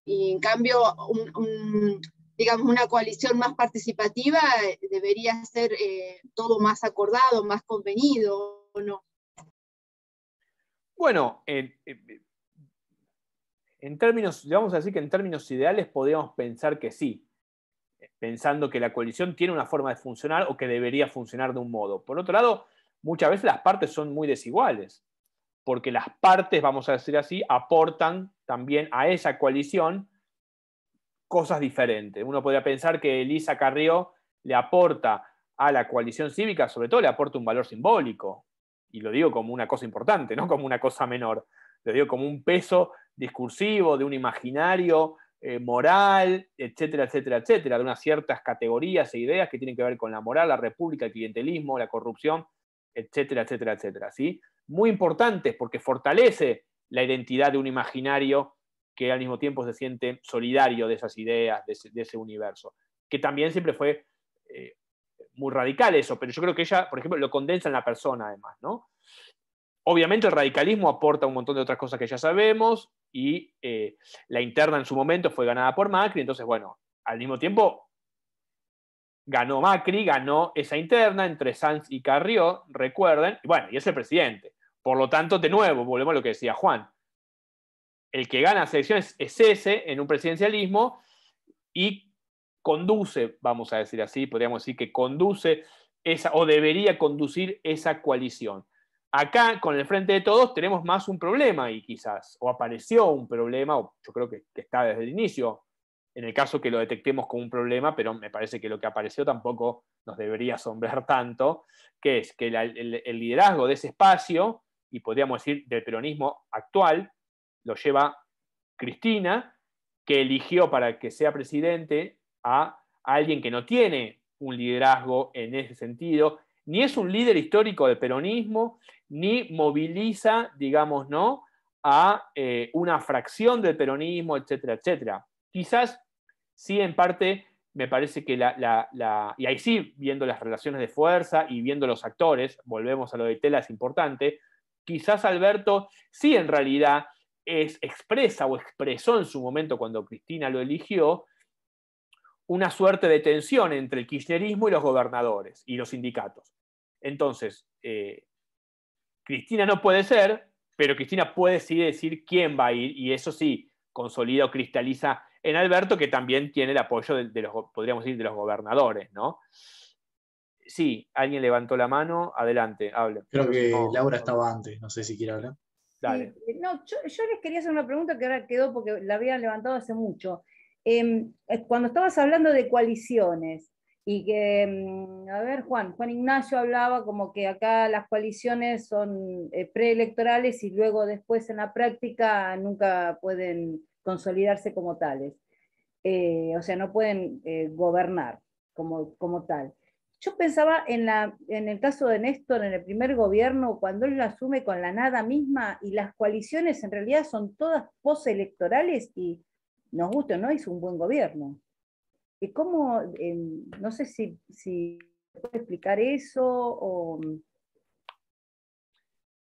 Y en cambio, digamos, una coalición más participativa debería ser todo más acordado, más convenido, ¿o no? Bueno, en términos, vamos a decir que en términos ideales podríamos pensar que sí, pensando que la coalición tiene una forma de funcionar o que debería funcionar de un modo. Por otro lado, muchas veces las partes son muy desiguales, porque las partes, vamos a decir así, aportan también a esa coalición cosas diferentes. Uno podría pensar que Elisa Carrió le aporta a la coalición cívica, sobre todo le aporta un valor simbólico, y lo digo como una cosa importante, no como una cosa menor, lo digo como un peso discursivo, de un imaginario moral, etcétera, etcétera, etcétera, de unas ciertas categorías e ideas que tienen que ver con la moral, la república, el clientelismo, la corrupción, etcétera, etcétera, etcétera, ¿sí? Muy importantes porque fortalece la identidad de un imaginario que al mismo tiempo se siente solidario de esas ideas, de ese universo, que también siempre fue muy radical eso, pero yo creo que ella, por ejemplo, lo condensa en la persona además, ¿no? Obviamente el radicalismo aporta un montón de otras cosas que ya sabemos, y la interna en su momento fue ganada por Macri, entonces, bueno, al mismo tiempo ganó Macri, ganó esa interna entre Sanz y Carrió, recuerden, y bueno, y es el presidente. Por lo tanto, de nuevo, volvemos a lo que decía Juan. El que gana las elecciones es ese en un presidencialismo y conduce, vamos a decir así, podríamos decir que conduce esa, o debería conducir esa coalición. Acá, con el Frente de Todos, tenemos más un problema, y quizás, o apareció un problema, o yo creo que está desde el inicio, en el caso que lo detectemos como un problema, pero me parece que lo que apareció tampoco nos debería asombrar tanto, que es que el liderazgo de ese espacio, y podríamos decir del peronismo actual, lo lleva Cristina, que eligió para que sea presidente a alguien que no tiene un liderazgo en ese sentido, ni es un líder histórico del peronismo, ni moviliza, digamos, ¿no?, a una fracción del peronismo, etcétera, etcétera. Quizás sí, en parte, me parece que y ahí sí, viendo las relaciones de fuerza y viendo los actores, volvemos a lo de Tela, es importante, quizás Alberto sí en realidad expresa o expresó en su momento cuando Cristina lo eligió una suerte de tensión entre el kirchnerismo y los gobernadores y los sindicatos. Entonces, Cristina no puede ser, pero Cristina puede sí decir quién va a ir, y eso sí consolida o cristaliza en Alberto, que también tiene el apoyo de los, podríamos decir, de los gobernadores, ¿no? Sí, alguien levantó la mano, adelante, hable. Creo que No, Laura estaba antes, no sé si quiere hablar. dale. Sí, no, yo les quería hacer una pregunta que ahora quedó porque la habían levantado hace mucho. Cuando estabas hablando de coaliciones, y que, a ver, Juan Ignacio hablaba como que acá las coaliciones son preelectorales y luego después en la práctica nunca pueden consolidarse como tales. O sea, no pueden gobernar como tal. Yo pensaba en el caso de Néstor, en el primer gobierno, cuando él lo asume con la nada misma, y las coaliciones en realidad son todas postelectorales, y nos gusta o no, hizo un buen gobierno. ¿Y cómo, no sé si puede explicar eso, o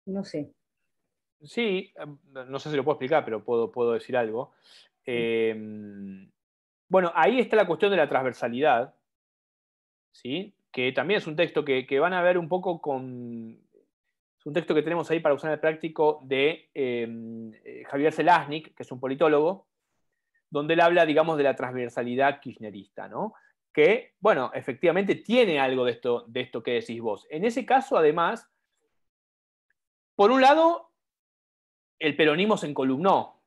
no sé? Sí, no sé si lo puedo explicar, pero puedo decir algo. Bueno, ahí está la cuestión de la transversalidad, ¿sí? Que también es un texto que van a ver un poco con... Es un texto que tenemos ahí para usar en el práctico de Javier Zelaznik, que es un politólogo, donde él habla, digamos, de la transversalidad kirchnerista, ¿no? Que, bueno, efectivamente tiene algo de esto que decís vos. En ese caso, además, por un lado, el peronismo se encolumnó.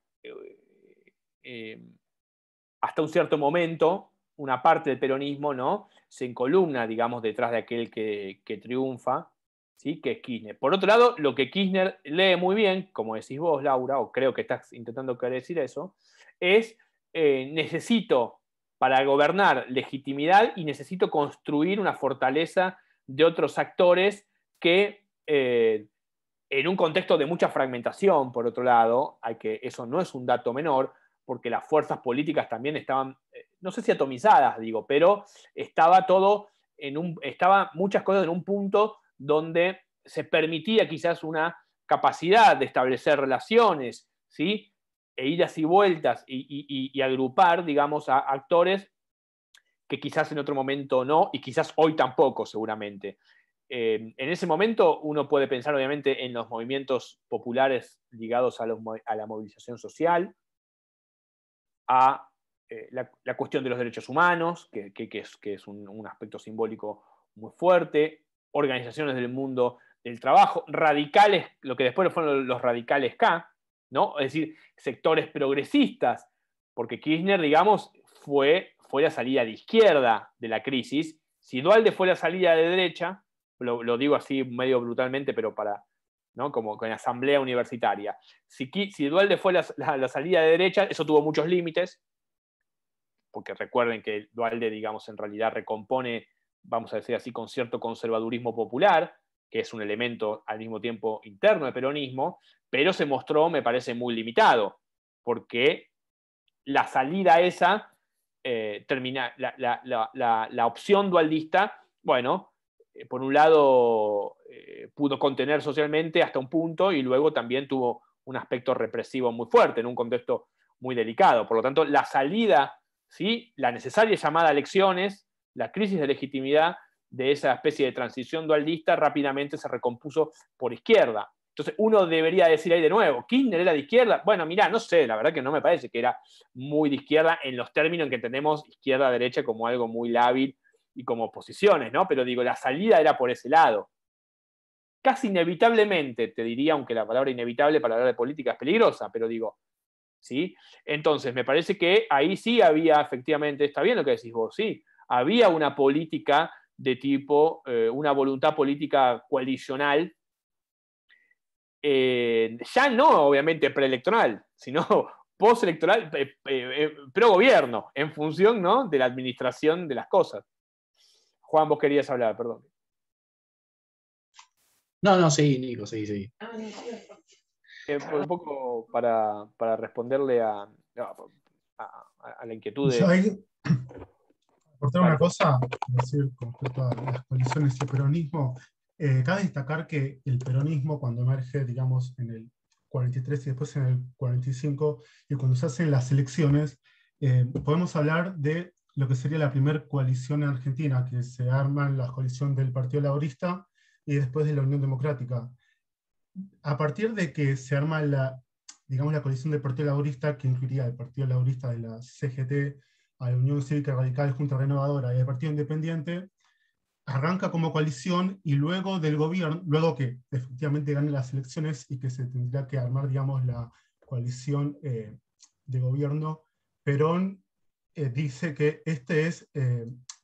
Hasta un cierto momento, una parte del peronismo, ¿no?, se encolumna, digamos, detrás de aquel que triunfa, ¿sí?, que es Kirchner. Por otro lado, lo que Kirchner lee muy bien, como decís vos, Laura, o creo que estás intentando decir eso, es necesito para gobernar legitimidad y necesito construir una fortaleza de otros actores que en un contexto de mucha fragmentación, por otro lado, eso no es un dato menor, porque las fuerzas políticas también estaban, no sé si atomizadas, digo, pero estaba estaba muchas cosas en un punto donde se permitía quizás una capacidad de establecer relaciones, ¿sí?, e idas y vueltas y agrupar, digamos, a actores que quizás en otro momento no, y quizás hoy tampoco, seguramente. En ese momento uno puede pensar, obviamente, en los movimientos populares ligados a la movilización social, a la cuestión de los derechos humanos, que es un aspecto simbólico muy fuerte, organizaciones del mundo del trabajo, radicales, lo que después fueron los radicales K, ¿no? Es decir, sectores progresistas, porque Kirchner, digamos, fue la salida de izquierda de la crisis. Si Duhalde fue la salida de derecha, lo digo así medio brutalmente, pero ¿no?, como con asamblea universitaria. Si Duhalde fue la salida de derecha, eso tuvo muchos límites, porque recuerden que Duhalde, digamos, en realidad recompone, vamos a decir así, con cierto conservadurismo popular, que es un elemento al mismo tiempo interno del peronismo, pero se mostró, me parece, muy limitado, porque la salida esa, la opción dualdista, bueno, por un lado pudo contener socialmente hasta un punto y luego también tuvo un aspecto represivo muy fuerte en un contexto muy delicado. Por lo tanto, la salida, ¿sí?, la necesaria llamada a elecciones, la crisis de legitimidad de esa especie de transición dualdista rápidamente se recompuso por izquierda. Entonces uno debería decir ahí de nuevo, ¿Kirchner era de izquierda? Bueno, mirá, no sé, la verdad que no me parece que era muy de izquierda en los términos en que tenemos izquierda-derecha como algo muy lábil y como posiciones, ¿no? Pero digo, la salida era por ese lado. Casi inevitablemente, te diría, aunque la palabra inevitable para hablar de política es peligrosa, pero digo, ¿sí? Entonces, me parece que ahí sí había, efectivamente, está bien lo que decís vos, sí, había una política de tipo, una voluntad política coalicional, ya no obviamente preelectoral, sino postelectoral, pro gobierno, en función, ¿no?, de la administración de las cosas. Juan, vos querías hablar, perdón. No, sí, Nico, sí. Un poco para responderle a la inquietud Yo de... ahí aportar una cosa, decir, con respecto a las coaliciones y el peronismo. Cabe destacar que el peronismo, cuando emerge, digamos, en el 43 y después en el 45, y cuando se hacen las elecciones, podemos hablar de lo que sería la primera coalición en Argentina, que se arma en la coalición del Partido Laborista y después de la Unión Democrática. A partir de que se arma digamos, la coalición del Partido Laborista, que incluiría el Partido Laborista de la CGT, a la Unión Cívica Radical, Junta Renovadora y el Partido Independiente, arranca como coalición y luego del gobierno, luego que efectivamente gane las elecciones y que se tendrá que armar, digamos, la coalición de gobierno, Perón dice que este es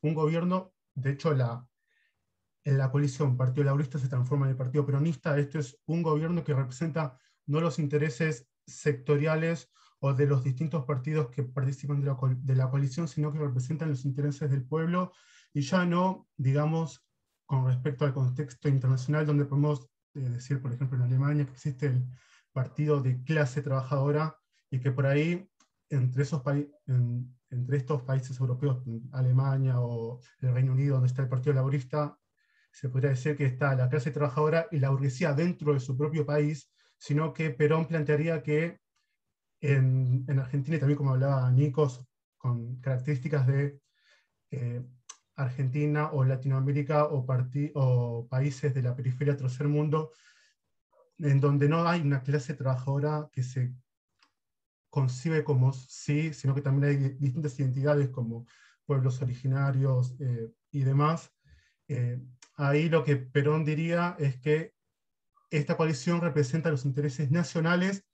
un gobierno, de hecho en la coalición Partido Laborista se transforma en el Partido Peronista, esto es un gobierno que representa no los intereses sectoriales o de los distintos partidos que participan de la coalición, sino que representan los intereses del pueblo, y ya no, digamos, con respecto al contexto internacional, donde podemos decir, por ejemplo, en Alemania, que existe el partido de clase trabajadora, y que por ahí, entre estos países europeos, Alemania o el Reino Unido, donde está el Partido Laborista, se podría decir que está la clase trabajadora y la burguesía dentro de su propio país, sino que Perón plantearía que en Argentina, y también como hablaba Nikos, con características de Argentina o Latinoamérica o países de la periferia tercer mundo, en donde no hay una clase trabajadora que se concibe como sí, sino que también hay distintas identidades como pueblos originarios y demás. Ahí lo que Perón diría es que esta coalición representa los intereses nacionales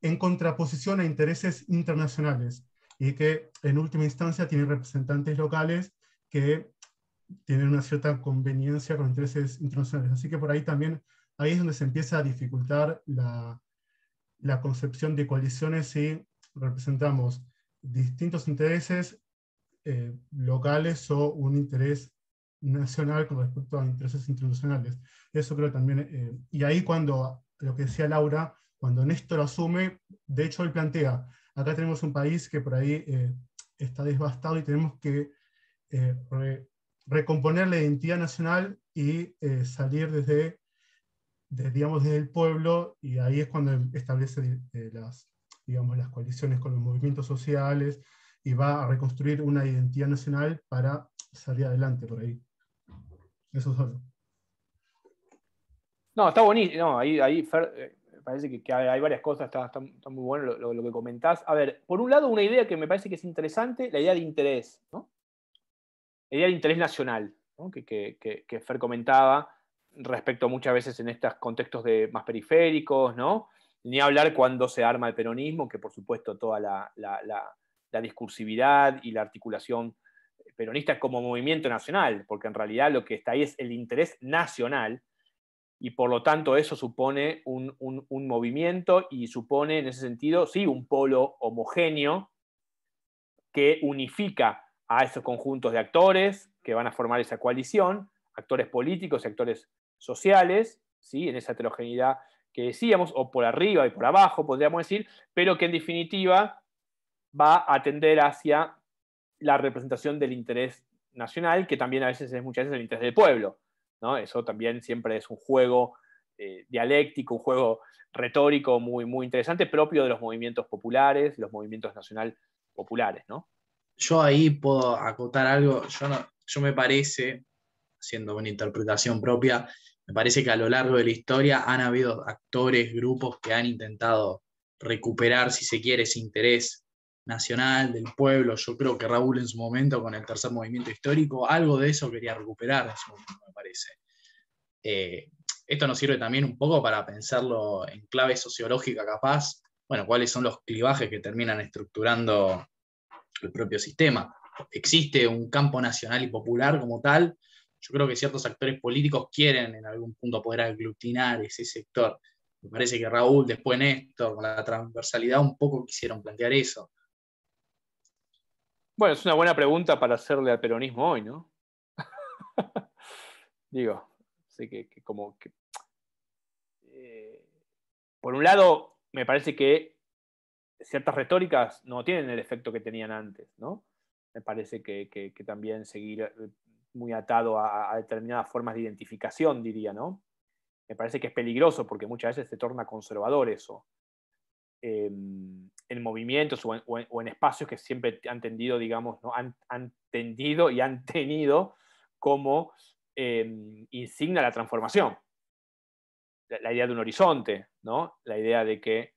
en contraposición a intereses internacionales, y que en última instancia tiene representantes locales que tienen una cierta conveniencia con intereses internacionales. Así que por ahí también, ahí es donde se empieza a dificultar la concepción de coaliciones si representamos distintos intereses locales o un interés nacional con respecto a intereses internacionales. Eso creo también, y ahí cuando, lo que decía Laura, cuando Néstor asume, de hecho él plantea, acá tenemos un país que por ahí está devastado y tenemos que recomponer la identidad nacional y salir digamos, desde el pueblo, y ahí es cuando establece digamos, las coaliciones con los movimientos sociales y va a reconstruir una identidad nacional para salir adelante por ahí. Eso solo. No, está bonito. No, ahí Fer, me parece que hay varias cosas, está muy bueno lo que comentás. A ver, por un lado, una idea que me parece que es interesante, la idea de interés, ¿no? La idea de interés nacional, ¿no? que Fer comentaba respecto muchas veces en estos contextos más periféricos, ¿no? Ni hablar cuando se arma el peronismo, que por supuesto toda la discursividad y la articulación peronista como movimiento nacional, porque en realidad lo que está ahí es el interés nacional, y por lo tanto eso supone un movimiento y supone en ese sentido, sí, un polo homogéneo que unifica a esos conjuntos de actores que van a formar esa coalición, actores políticos y actores sociales, ¿sí? En esa heterogeneidad que decíamos, o por arriba y por abajo, podríamos decir, pero que en definitiva va a tender hacia la representación del interés nacional, que también a veces es muchas veces el interés del pueblo, ¿no? Eso también siempre es un juego dialéctico, un juego retórico muy, muy interesante, propio de los movimientos populares, los movimientos nacional populares, ¿no? Yo ahí puedo acotar algo. Yo me parece, haciendo una interpretación propia, me parece que a lo largo de la historia han habido actores, grupos que han intentado recuperar, si se quiere, ese interés nacional del pueblo. Yo creo que Raúl en su momento, con el tercer movimiento histórico, algo de eso quería recuperar en su momento, me parece. Esto nos sirve también un poco para pensarlo en clave sociológica capaz, bueno, cuáles son los clivajes que terminan estructurando el propio sistema. Existe un campo nacional y popular como tal. Yo creo que ciertos actores políticos quieren en algún punto poder aglutinar ese sector. Me parece que Raúl, después Néstor, con la transversalidad un poco quisieron plantear eso. Bueno, es una buena pregunta para hacerle al peronismo hoy, ¿no? Digo, sé que como que... por un lado, me parece que ciertas retóricas no tienen el efecto que tenían antes, ¿no? Me parece que también seguir muy atado a determinadas formas de identificación, diría, ¿no? Me parece que es peligroso porque muchas veces se torna conservador eso. En movimientos o en espacios que siempre han tendido, digamos, ¿no? han tendido y han tenido como insignia la transformación. La idea de un horizonte, ¿no? La idea de que,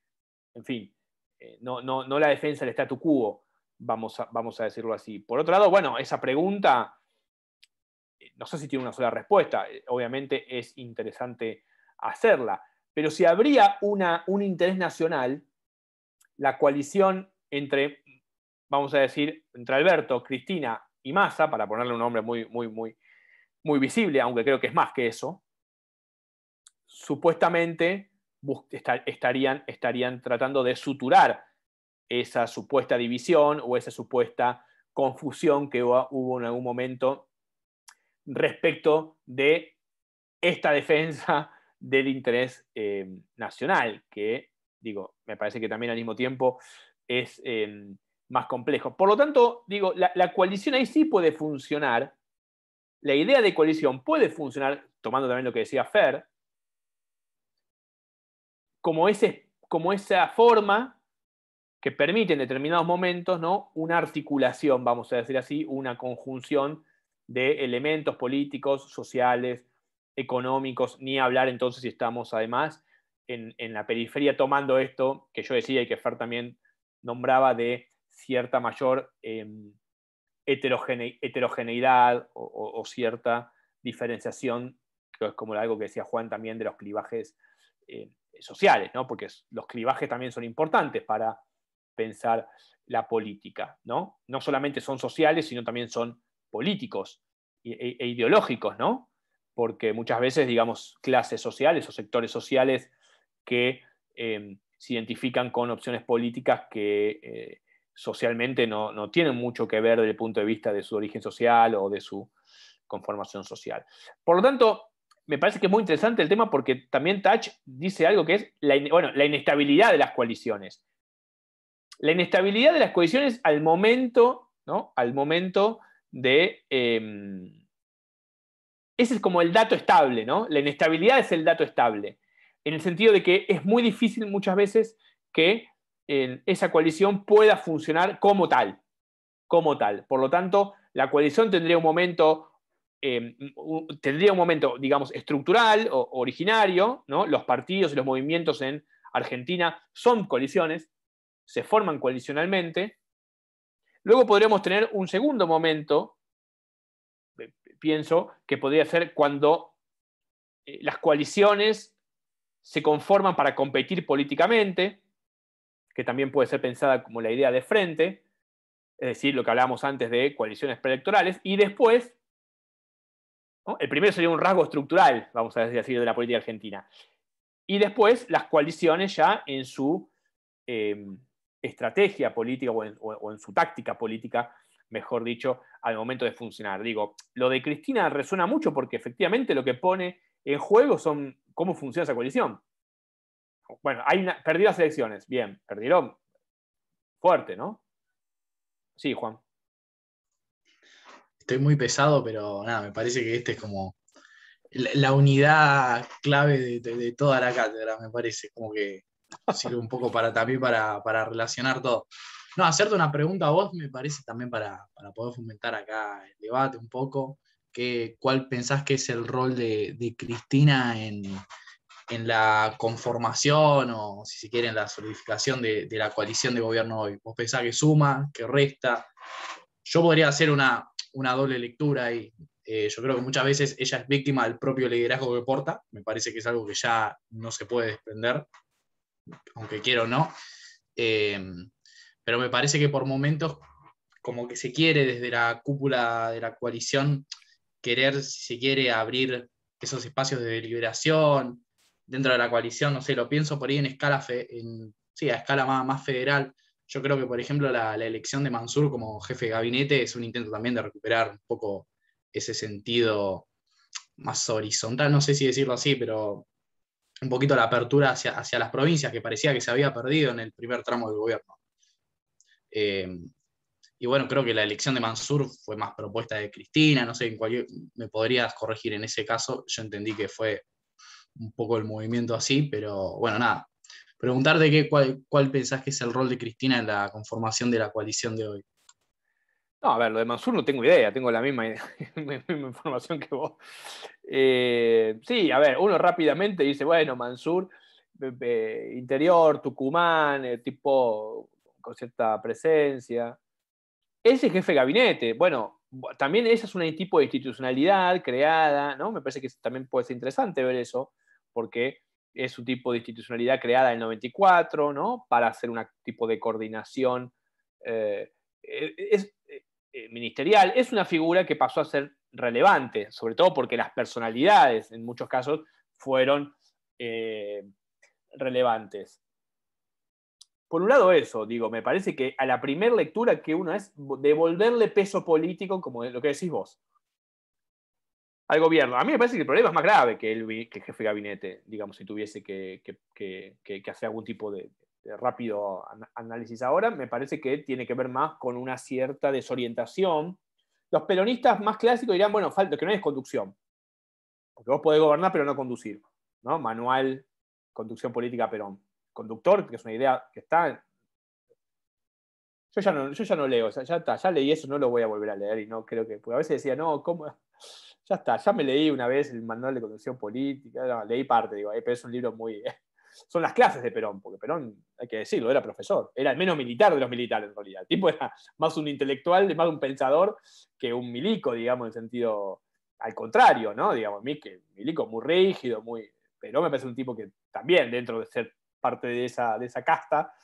en fin, no la defensa del statu quo, vamos a decirlo así. Por otro lado, bueno, esa pregunta no sé si tiene una sola respuesta, obviamente es interesante hacerla, pero si habría un interés nacional, la coalición entre, vamos a decir, entre Alberto, Cristina y Massa, para ponerle un nombre muy visible, aunque creo que es más que eso, supuestamente estarían tratando de suturar esa supuesta división o esa supuesta confusión que hubo en algún momento respecto de esta defensa del interés nacional, que, digo, me parece que también al mismo tiempo es más complejo. Por lo tanto, digo, la coalición ahí sí puede funcionar, la idea de coalición puede funcionar, tomando también lo que decía Fer, como esa forma que permite en determinados momentos, ¿no?, una articulación, vamos a decir así, una conjunción de elementos políticos, sociales, económicos, ni hablar entonces si estamos además en la periferia, tomando esto que yo decía y que Fer también nombraba, de cierta mayor heterogeneidad o cierta diferenciación, que es como algo que decía Juan también de los clivajes sociales, ¿no? Porque los clivajes también son importantes para pensar la política, ¿no? No solamente son sociales, sino también son políticos e ideológicos, ¿no? Porque muchas veces, digamos, clases sociales o sectores sociales que se identifican con opciones políticas que socialmente no tienen mucho que ver desde el punto de vista de su origen social o de su conformación social. Por lo tanto, me parece que es muy interesante el tema porque también Tach dice algo que es la inestabilidad de las coaliciones. La inestabilidad de las coaliciones al momento, ¿no?, al momento de... ese es como el dato estable, ¿no? La inestabilidad es el dato estable, en el sentido de que es muy difícil muchas veces que esa coalición pueda funcionar como tal. Por lo tanto, la coalición tendría un momento, digamos, estructural o originario, ¿no? Los partidos y los movimientos en Argentina son coaliciones, se forman coalicionalmente. Luego podríamos tener un segundo momento, pienso, que podría ser cuando las coaliciones se conforman para competir políticamente, que también puede ser pensada como la idea de frente, es decir, lo que hablábamos antes de coaliciones preelectorales, y después, ¿no?, el primero sería un rasgo estructural, vamos a decir así, de la política argentina, y después las coaliciones ya en su estrategia política o en su táctica política, mejor dicho, al momento de funcionar. Digo, lo de Cristina resuena mucho porque efectivamente lo que pone en juego son cómo funciona esa coalición. Bueno, perdió las elecciones, bien, perdieron fuerte, ¿no? Sí, Juan. Estoy muy pesado, pero nada, me parece que este es como la unidad clave de toda la cátedra, me parece, como que sirve un poco también para relacionar todo. No, hacerte una pregunta a vos me parece también para poder fomentar acá el debate un poco. ¿Cuál pensás que es el rol de Cristina en la conformación o, si se quiere, en la solidificación de la coalición de gobierno hoy? ¿Vos pensás que suma, que resta? Yo podría hacer una doble lectura ahí. Yo creo que muchas veces ella es víctima del propio liderazgo que porta. Me parece que es algo que ya no se puede desprender, aunque quiera o no. Pero me parece que por momentos, como que se quiere desde la cúpula de la coalición, querer, si se quiere, abrir esos espacios de deliberación dentro de la coalición. No sé, lo pienso por ahí en escala, a escala más federal. Yo creo que, por ejemplo, la elección de Mansur como jefe de gabinete es un intento también de recuperar un poco ese sentido más horizontal, no sé si decirlo así, pero un poquito la apertura hacia las provincias, que parecía que se había perdido en el primer tramo del gobierno. Y bueno, creo que la elección de Mansur fue más propuesta de Cristina, no sé, me podrías corregir en ese caso. Yo entendí que fue un poco el movimiento así, pero bueno, nada. Preguntarte cuál pensás que es el rol de Cristina en la conformación de la coalición de hoy. No, a ver, lo de Mansur no tengo idea, tengo la misma información que vos. Sí, a ver, uno rápidamente dice, bueno, Mansur, interior, Tucumán, tipo con cierta presencia. Ese jefe de gabinete, bueno, también esa es un tipo de institucionalidad creada, ¿no? Me parece que también puede ser interesante ver eso, porque es un tipo de institucionalidad creada en el 94, ¿no? Para hacer un tipo de coordinación ministerial. Es una figura que pasó a ser relevante, sobre todo porque las personalidades, en muchos casos, fueron relevantes. Por un lado eso, digo, me parece que a la primera lectura que uno es devolverle peso político, como lo que decís vos, al gobierno. A mí me parece que el problema es más grave que el jefe de gabinete, digamos, si tuviese que hacer algún tipo de rápido análisis ahora, me parece que tiene que ver más con una cierta desorientación. Los peronistas más clásicos dirán, bueno, falta que no es conducción, porque vos podés gobernar pero no conducir, ¿no? Manual, conducción política Perón. Conductor, que es una idea que está. Yo ya no leo, o sea, ya leí eso, no lo voy a volver a leer y no creo que. Porque a veces decía, no, ¿cómo? Ya está, ya me leí una vez el manual de conducción política, no, leí parte, digo, pero es un libro muy. Son las clases de Perón, porque Perón, hay que decirlo, era profesor, era el menos militar de los militares en realidad. El tipo era más un intelectual, más un pensador que un milico, digamos, en sentido al contrario, ¿no? Digamos, milico muy rígido, muy. Perón me parece un tipo que también, dentro de ser parte de esa casta,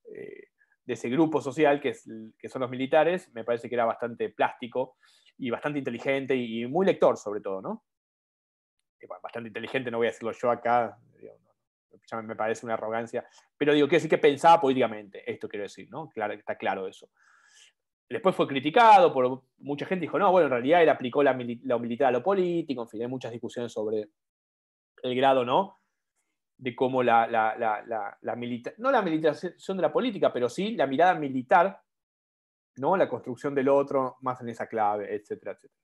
de ese grupo social que son los militares, me parece que era bastante plástico y bastante inteligente y muy lector sobre todo, ¿no? Bueno, bastante inteligente, no voy a decirlo yo acá, digo, ya me parece una arrogancia, pero digo, quiero decir que pensaba políticamente, esto quiero decir, ¿no? Claro, está claro eso. Después fue criticado por mucha gente, dijo, no, bueno, en realidad él aplicó lo militar a lo político, en fin, hay muchas discusiones sobre el grado, ¿no? De cómo no la militarización de la política, pero sí la mirada militar, ¿no? La construcción del otro, más en esa clave, etcétera, etcétera.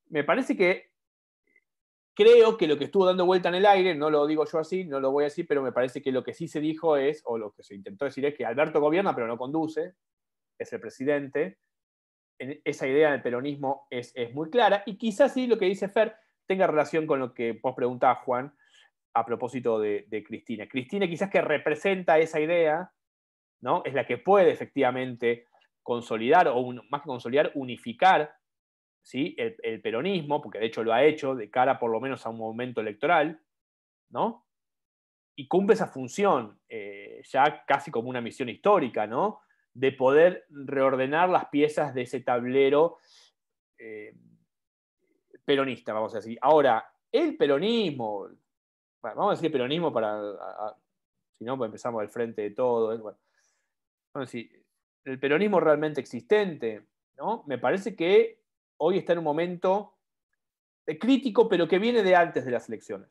Me parece que creo que lo que estuvo dando vuelta en el aire, no lo digo yo así, no lo voy a decir, pero me parece que lo que sí se dijo es, o lo que se intentó decir es que Alberto gobierna pero no conduce, es el presidente. Esa idea del peronismo es muy clara, y quizás sí lo que dice Fer tenga relación con lo que vos preguntabas, Juan, a propósito de Cristina. Cristina quizás que representa esa idea, ¿no? Es la que puede efectivamente consolidar, o más que consolidar, unificar, ¿sí? el peronismo, porque de hecho lo ha hecho de cara por lo menos a un momento electoral, ¿no? Y cumple esa función ya casi como una misión histórica, ¿no? De poder reordenar las piezas de ese tablero peronista, vamos a decir. Ahora, el peronismo, vamos a decir peronismo si no, pues empezamos al frente de todo. Bueno, vamos a decir, el peronismo realmente existente, ¿no? Me parece que hoy está en un momento crítico, pero que viene de antes de las elecciones,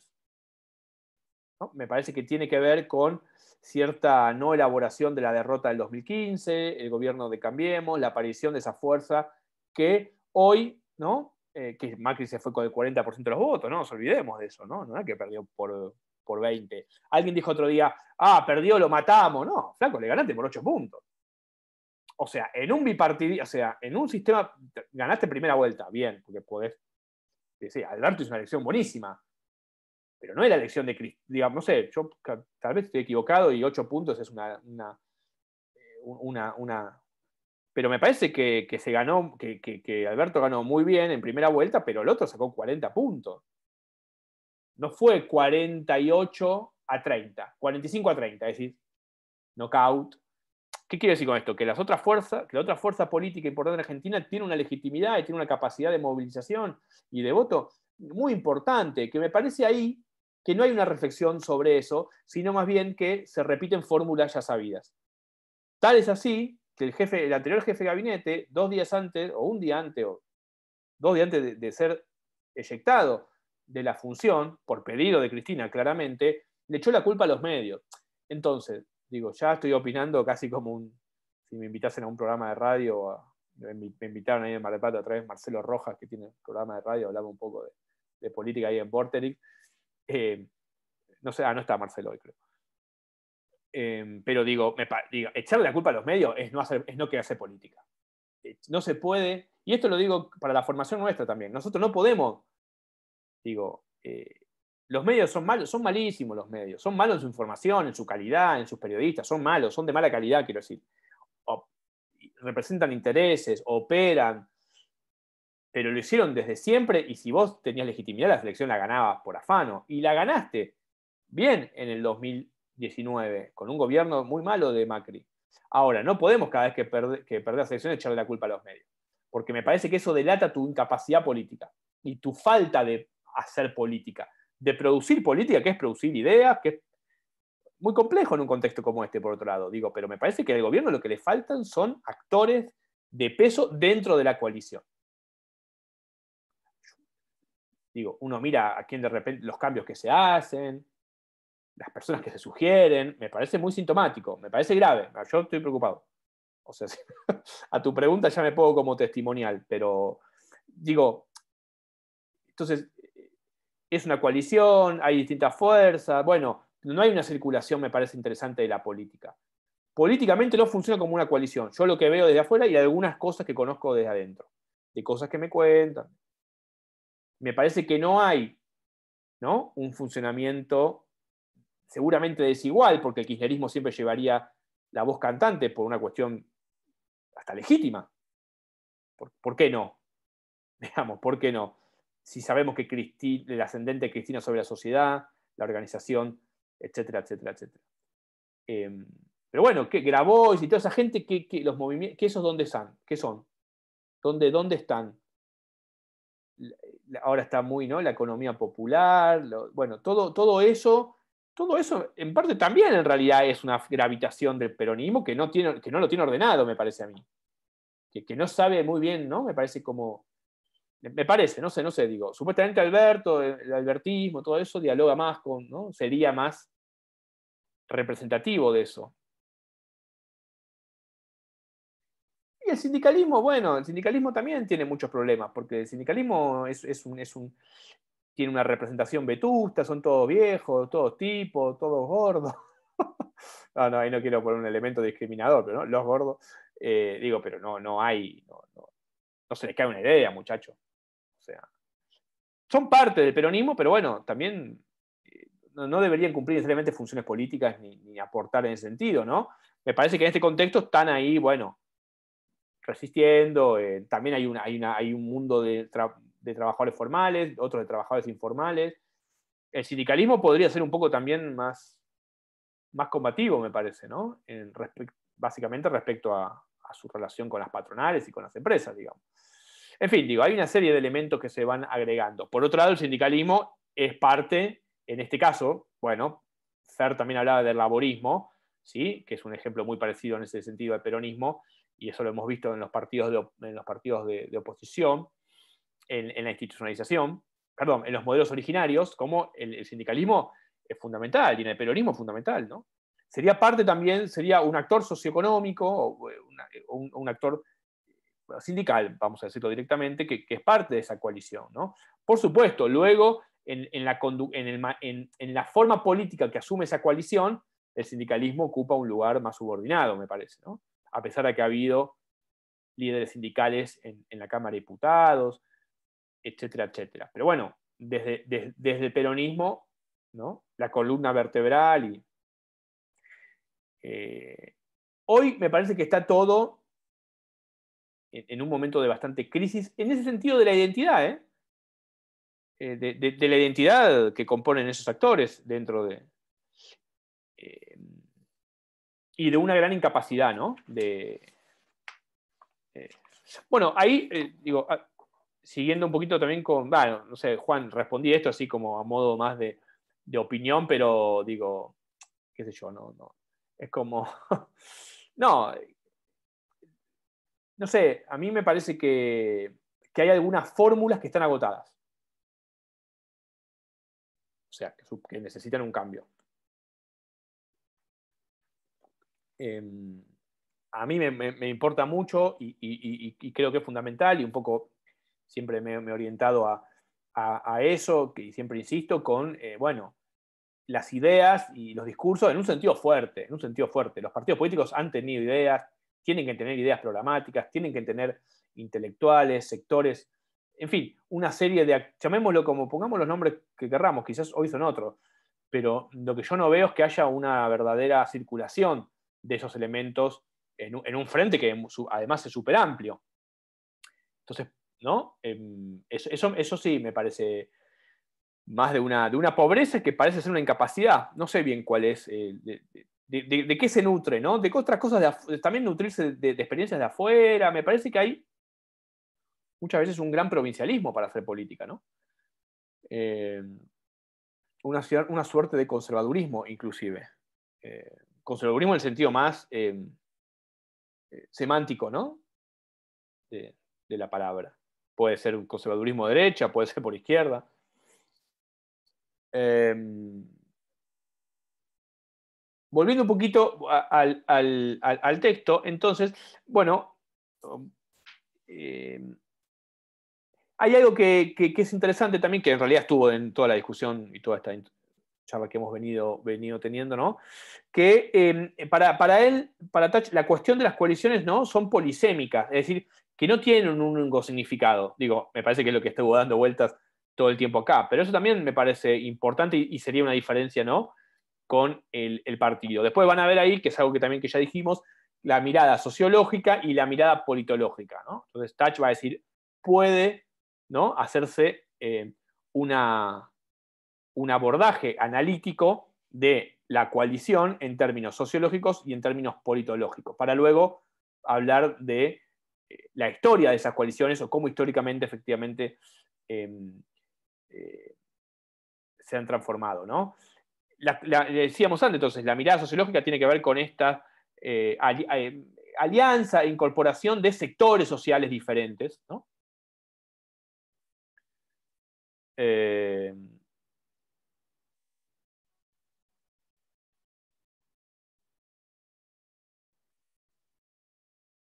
¿no? Me parece que tiene que ver con cierta no elaboración de la derrota del 2015, el gobierno de Cambiemos, la aparición de esa fuerza que hoy, ¿no? Que Macri se fue con el 40% de los votos, no nos olvidemos de eso, ¿no? No es que perdió por 20. Alguien dijo otro día, perdió, lo matamos. No, flaco, le ganaste por 8 puntos. O sea, en un bipartidismo, o sea, en un sistema, ganaste primera vuelta, bien, porque podés. Sí, Alberto hizo una elección buenísima, pero no es la elección de Cristina, digamos, no sé, yo tal vez estoy equivocado y 8 puntos es una pero me parece que se ganó, que Alberto ganó muy bien en primera vuelta, pero el otro sacó 40 puntos. No fue 48-30, 45-30, es decir, knockout. ¿Qué quiero decir con esto? Que la otra fuerza política importante en Argentina tiene una legitimidad y tiene una capacidad de movilización y de voto muy importante, que me parece ahí que no hay una reflexión sobre eso, sino más bien que se repiten fórmulas ya sabidas. Tal es así que el anterior jefe de gabinete, 2 días antes, o un día antes, o 2 días antes de ser eyectado de la función, por pedido de Cristina claramente, le echó la culpa a los medios. Entonces, digo, ya estoy opinando casi como si me invitasen a un programa de radio, me invitaron ahí en Mar del Plata otra vez Marcelo Rojas, que tiene un programa de radio, hablaba un poco de política ahí en Vorterix. No sé, no está Marcelo hoy, creo. Pero digo, echarle la culpa a los medios es no querer hacer política. No se puede, y esto lo digo para la formación nuestra también, nosotros no podemos, los medios son malos, son malísimos los medios, son malos en su información, en su calidad, en sus periodistas, son malos, son de mala calidad, quiero decir. Representan intereses, operan, pero lo hicieron desde siempre, y si vos tenías legitimidad, la selección la ganabas por afano, y la ganaste bien en el 2019, con un gobierno muy malo de Macri. Ahora, no podemos cada vez que perdés la selección echarle la culpa a los medios, porque me parece que eso delata tu incapacidad política y tu falta de hacer política, de producir política, que es producir ideas, que es muy complejo en un contexto como este, por otro lado. Digo, pero me parece que al gobierno lo que le faltan son actores de peso dentro de la coalición. Digo, uno mira a quién de repente los cambios que se hacen, las personas que se sugieren, me parece muy sintomático, me parece grave, yo estoy preocupado. O sea, a tu pregunta ya me pongo como testimonial, pero digo, entonces, es una coalición, hay distintas fuerzas, bueno, no hay una circulación, me parece interesante, de la política. Políticamente no funciona como una coalición, yo lo que veo desde afuera y algunas cosas que conozco desde adentro, de cosas que me cuentan. Me parece que no hay, ¿no?, un funcionamiento seguramente desigual, porque el kirchnerismo siempre llevaría la voz cantante por una cuestión hasta legítima. ¿Por qué no? Digamos, ¿por qué no? Si sabemos que el ascendente de Cristina sobre la sociedad, la organización, etcétera, etcétera, etcétera. Pero bueno, ¿qué Grabois y toda esa gente, los movimientos, ¿qué esos dónde están? ¿Qué son? ¿Dónde están? Ahora está muy, ¿no?, la economía popular, bueno, todo eso en parte también en realidad es una gravitación del peronismo que no lo tiene ordenado, me parece a mí. Que no sabe muy bien, ¿no? Me parece como... Me parece, no sé, digo, supuestamente Alberto, el albertismo, todo eso dialoga más con, ¿no?, sería más representativo de eso. Y el sindicalismo, bueno, el sindicalismo también tiene muchos problemas, porque el sindicalismo tiene una representación vetusta, son todos viejos, todos tipos, todos gordos. No, ahí no quiero poner un elemento discriminador, pero ¿no?, los gordos, digo, pero no hay, no se les cae una idea, muchachos. O sea, son parte del peronismo, pero bueno, también no deberían cumplir necesariamente funciones políticas ni aportar en ese sentido, ¿no? Me parece que en este contexto están ahí, bueno, resistiendo. También hay un mundo de trabajadores formales, otros de trabajadores informales. El sindicalismo podría ser un poco también más combativo, me parece, ¿no? Básicamente respecto a su relación con las patronales y con las empresas, digamos. En fin, digo, hay una serie de elementos que se van agregando. Por otro lado, el sindicalismo es parte, en este caso, bueno, Fer también hablaba del laborismo, ¿sí?, que es un ejemplo muy parecido en ese sentido al peronismo, y eso lo hemos visto en los partidos de oposición, en la institucionalización, perdón, en los modelos originarios, como el sindicalismo es fundamental, y en el peronismo es fundamental, ¿no? Sería parte también, sería un actor socioeconómico, o un actor sindical, vamos a decirlo directamente, que es parte de esa coalición, ¿no? Por supuesto, luego, en la forma política que asume esa coalición, el sindicalismo ocupa un lugar más subordinado, me parece, ¿no? A pesar de que ha habido líderes sindicales en la Cámara de Diputados, etcétera, etcétera. Pero bueno, desde el peronismo, ¿no?, la columna vertebral hoy me parece que está todo en un momento de bastante crisis, en ese sentido de la identidad, de la identidad que componen esos actores dentro de... y de una gran incapacidad, ¿no? Bueno, ahí, digo, siguiendo un poquito también con... Bueno, no sé, Juan, respondí esto así como a modo más de opinión, pero digo, qué sé yo, no. Es como... No sé, a mí me parece que hay algunas fórmulas que están agotadas. O sea, que necesitan un cambio. A mí me importa mucho y creo que es fundamental, y un poco siempre me he orientado a eso, que siempre insisto, con, bueno, las ideas y los discursos en un sentido fuerte, Los partidos políticos han tenido ideas, tienen que tener ideas programáticas, tienen que tener intelectuales, sectores, en fin, una serie de, llamémoslo como, pongamos los nombres que querramos, quizás hoy son otros, pero lo que yo no veo es que haya una verdadera circulación de esos elementos en un frente que además es súper amplio. Entonces, ¿no? Eso sí me parece más de una pobreza que parece ser una incapacidad. No sé bien cuál es, de qué se nutre, ¿no? De otras cosas, también nutrirse de experiencias de afuera. Me parece que hay muchas veces un gran provincialismo para hacer política, ¿no? Una suerte de conservadurismo, inclusive. Conservadurismo en el sentido más semántico, ¿no? De la palabra. Puede ser un conservadurismo de derecha, puede ser por izquierda. Volviendo un poquito al texto, entonces, bueno, hay algo que es interesante también, que en realidad estuvo en toda la discusión y toda esta charla que hemos venido teniendo, ¿no? Que para él, para Tach, la cuestión de las coaliciones, ¿no?, son polisémicas, es decir, que no tienen un único significado. Digo, me parece que es lo que estuvo dando vueltas todo el tiempo acá, pero eso también me parece importante y sería una diferencia, ¿no?, con el partido. Después van a ver ahí, que es algo que también que ya dijimos, la mirada sociológica y la mirada politológica, ¿no? Entonces Tach va a decir, puede, ¿no?, hacerse un abordaje analítico de la coalición en términos sociológicos y en términos politológicos, para luego hablar de la historia de esas coaliciones o cómo históricamente efectivamente se han transformado, ¿no? Decíamos antes, entonces, la mirada sociológica tiene que ver con esta alianza e incorporación de sectores sociales diferentes, ¿no?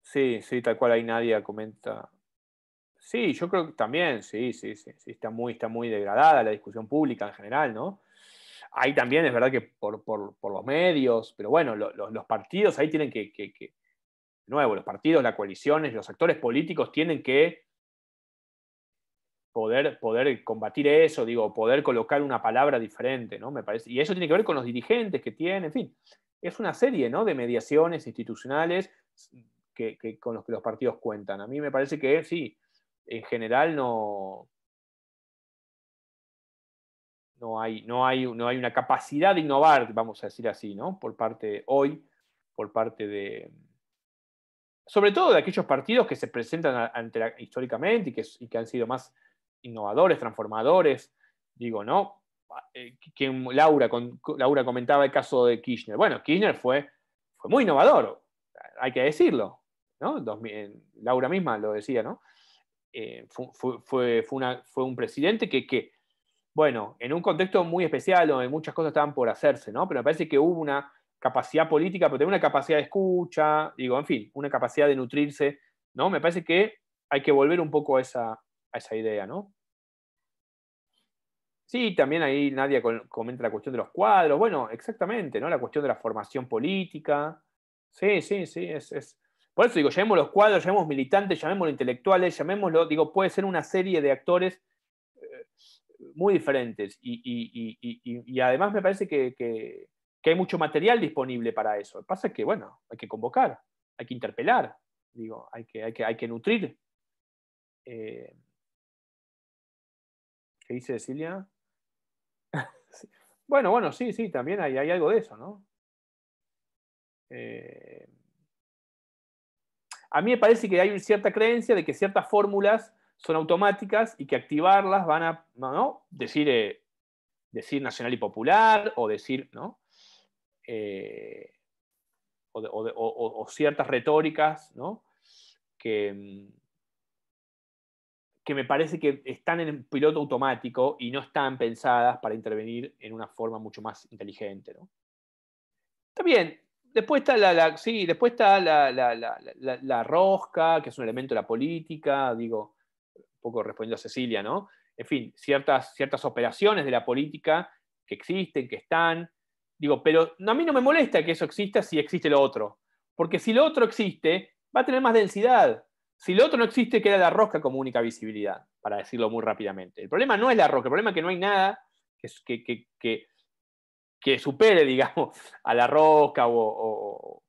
Sí, sí, tal cual ahí Nadia comenta. Sí, yo creo que también, sí, está muy degradada la discusión pública en general, ¿no? Ahí también es verdad que por los medios, pero bueno, los partidos ahí tienen de nuevo, los partidos, las coaliciones, los actores políticos tienen que poder combatir eso, digo, poder colocar una palabra diferente, ¿no? Me parece. Y eso tiene que ver con los dirigentes que tienen, en fin. Es una serie, ¿no?, de mediaciones institucionales con los que los partidos cuentan. A mí me parece que sí, en general no hay una capacidad de innovar, vamos a decir así, ¿no?, por parte de, sobre todo de aquellos partidos que se presentan históricamente y que han sido más innovadores, transformadores, digo, ¿no? Laura comentaba el caso de Kirchner. Bueno, Kirchner fue muy innovador, hay que decirlo, ¿no? Laura misma lo decía, ¿no? Fue un presidente que, bueno, en un contexto muy especial donde muchas cosas estaban por hacerse, ¿no? Pero me parece que hubo una capacidad política, pero también una capacidad de escucha, digo, en fin, una capacidad de nutrirse, ¿no? Me parece que hay que volver un poco a esa idea, ¿no? Sí, también ahí Nadia comenta la cuestión de los cuadros, bueno, exactamente, ¿no? La cuestión de la formación política. Sí, es. Por eso digo, llamemos los cuadros, llamemos militantes, llamémoslo intelectuales, llamémoslo, digo, puede ser una serie de actores muy diferentes. Y además me parece que hay mucho material disponible para eso. Lo que pasa es que, bueno, hay que convocar, hay que interpelar, digo, hay que nutrir. ¿Qué dice Cecilia? Sí. Bueno, sí, también hay algo de eso, ¿no? A mí me parece que hay cierta creencia de que ciertas fórmulas son automáticas y que activarlas van a, ¿no?, decir nacional y popular, o decir, ¿no?, o ciertas retóricas, ¿no?, que me parece que están en piloto automático y no están pensadas para intervenir en una forma mucho más inteligente, ¿no? Está bien. Después está después está la rosca, que es un elemento de la política, digo, un poco respondiendo a Cecilia, ¿no? En fin, ciertas operaciones de la política que existen, que están, digo, pero a mí no me molesta que eso exista si existe lo otro, porque si lo otro existe, va a tener más densidad. Si lo otro no existe, queda la rosca como única visibilidad, para decirlo muy rápidamente. El problema no es la rosca, el problema es que no hay nada que supere, digamos, a la rosca o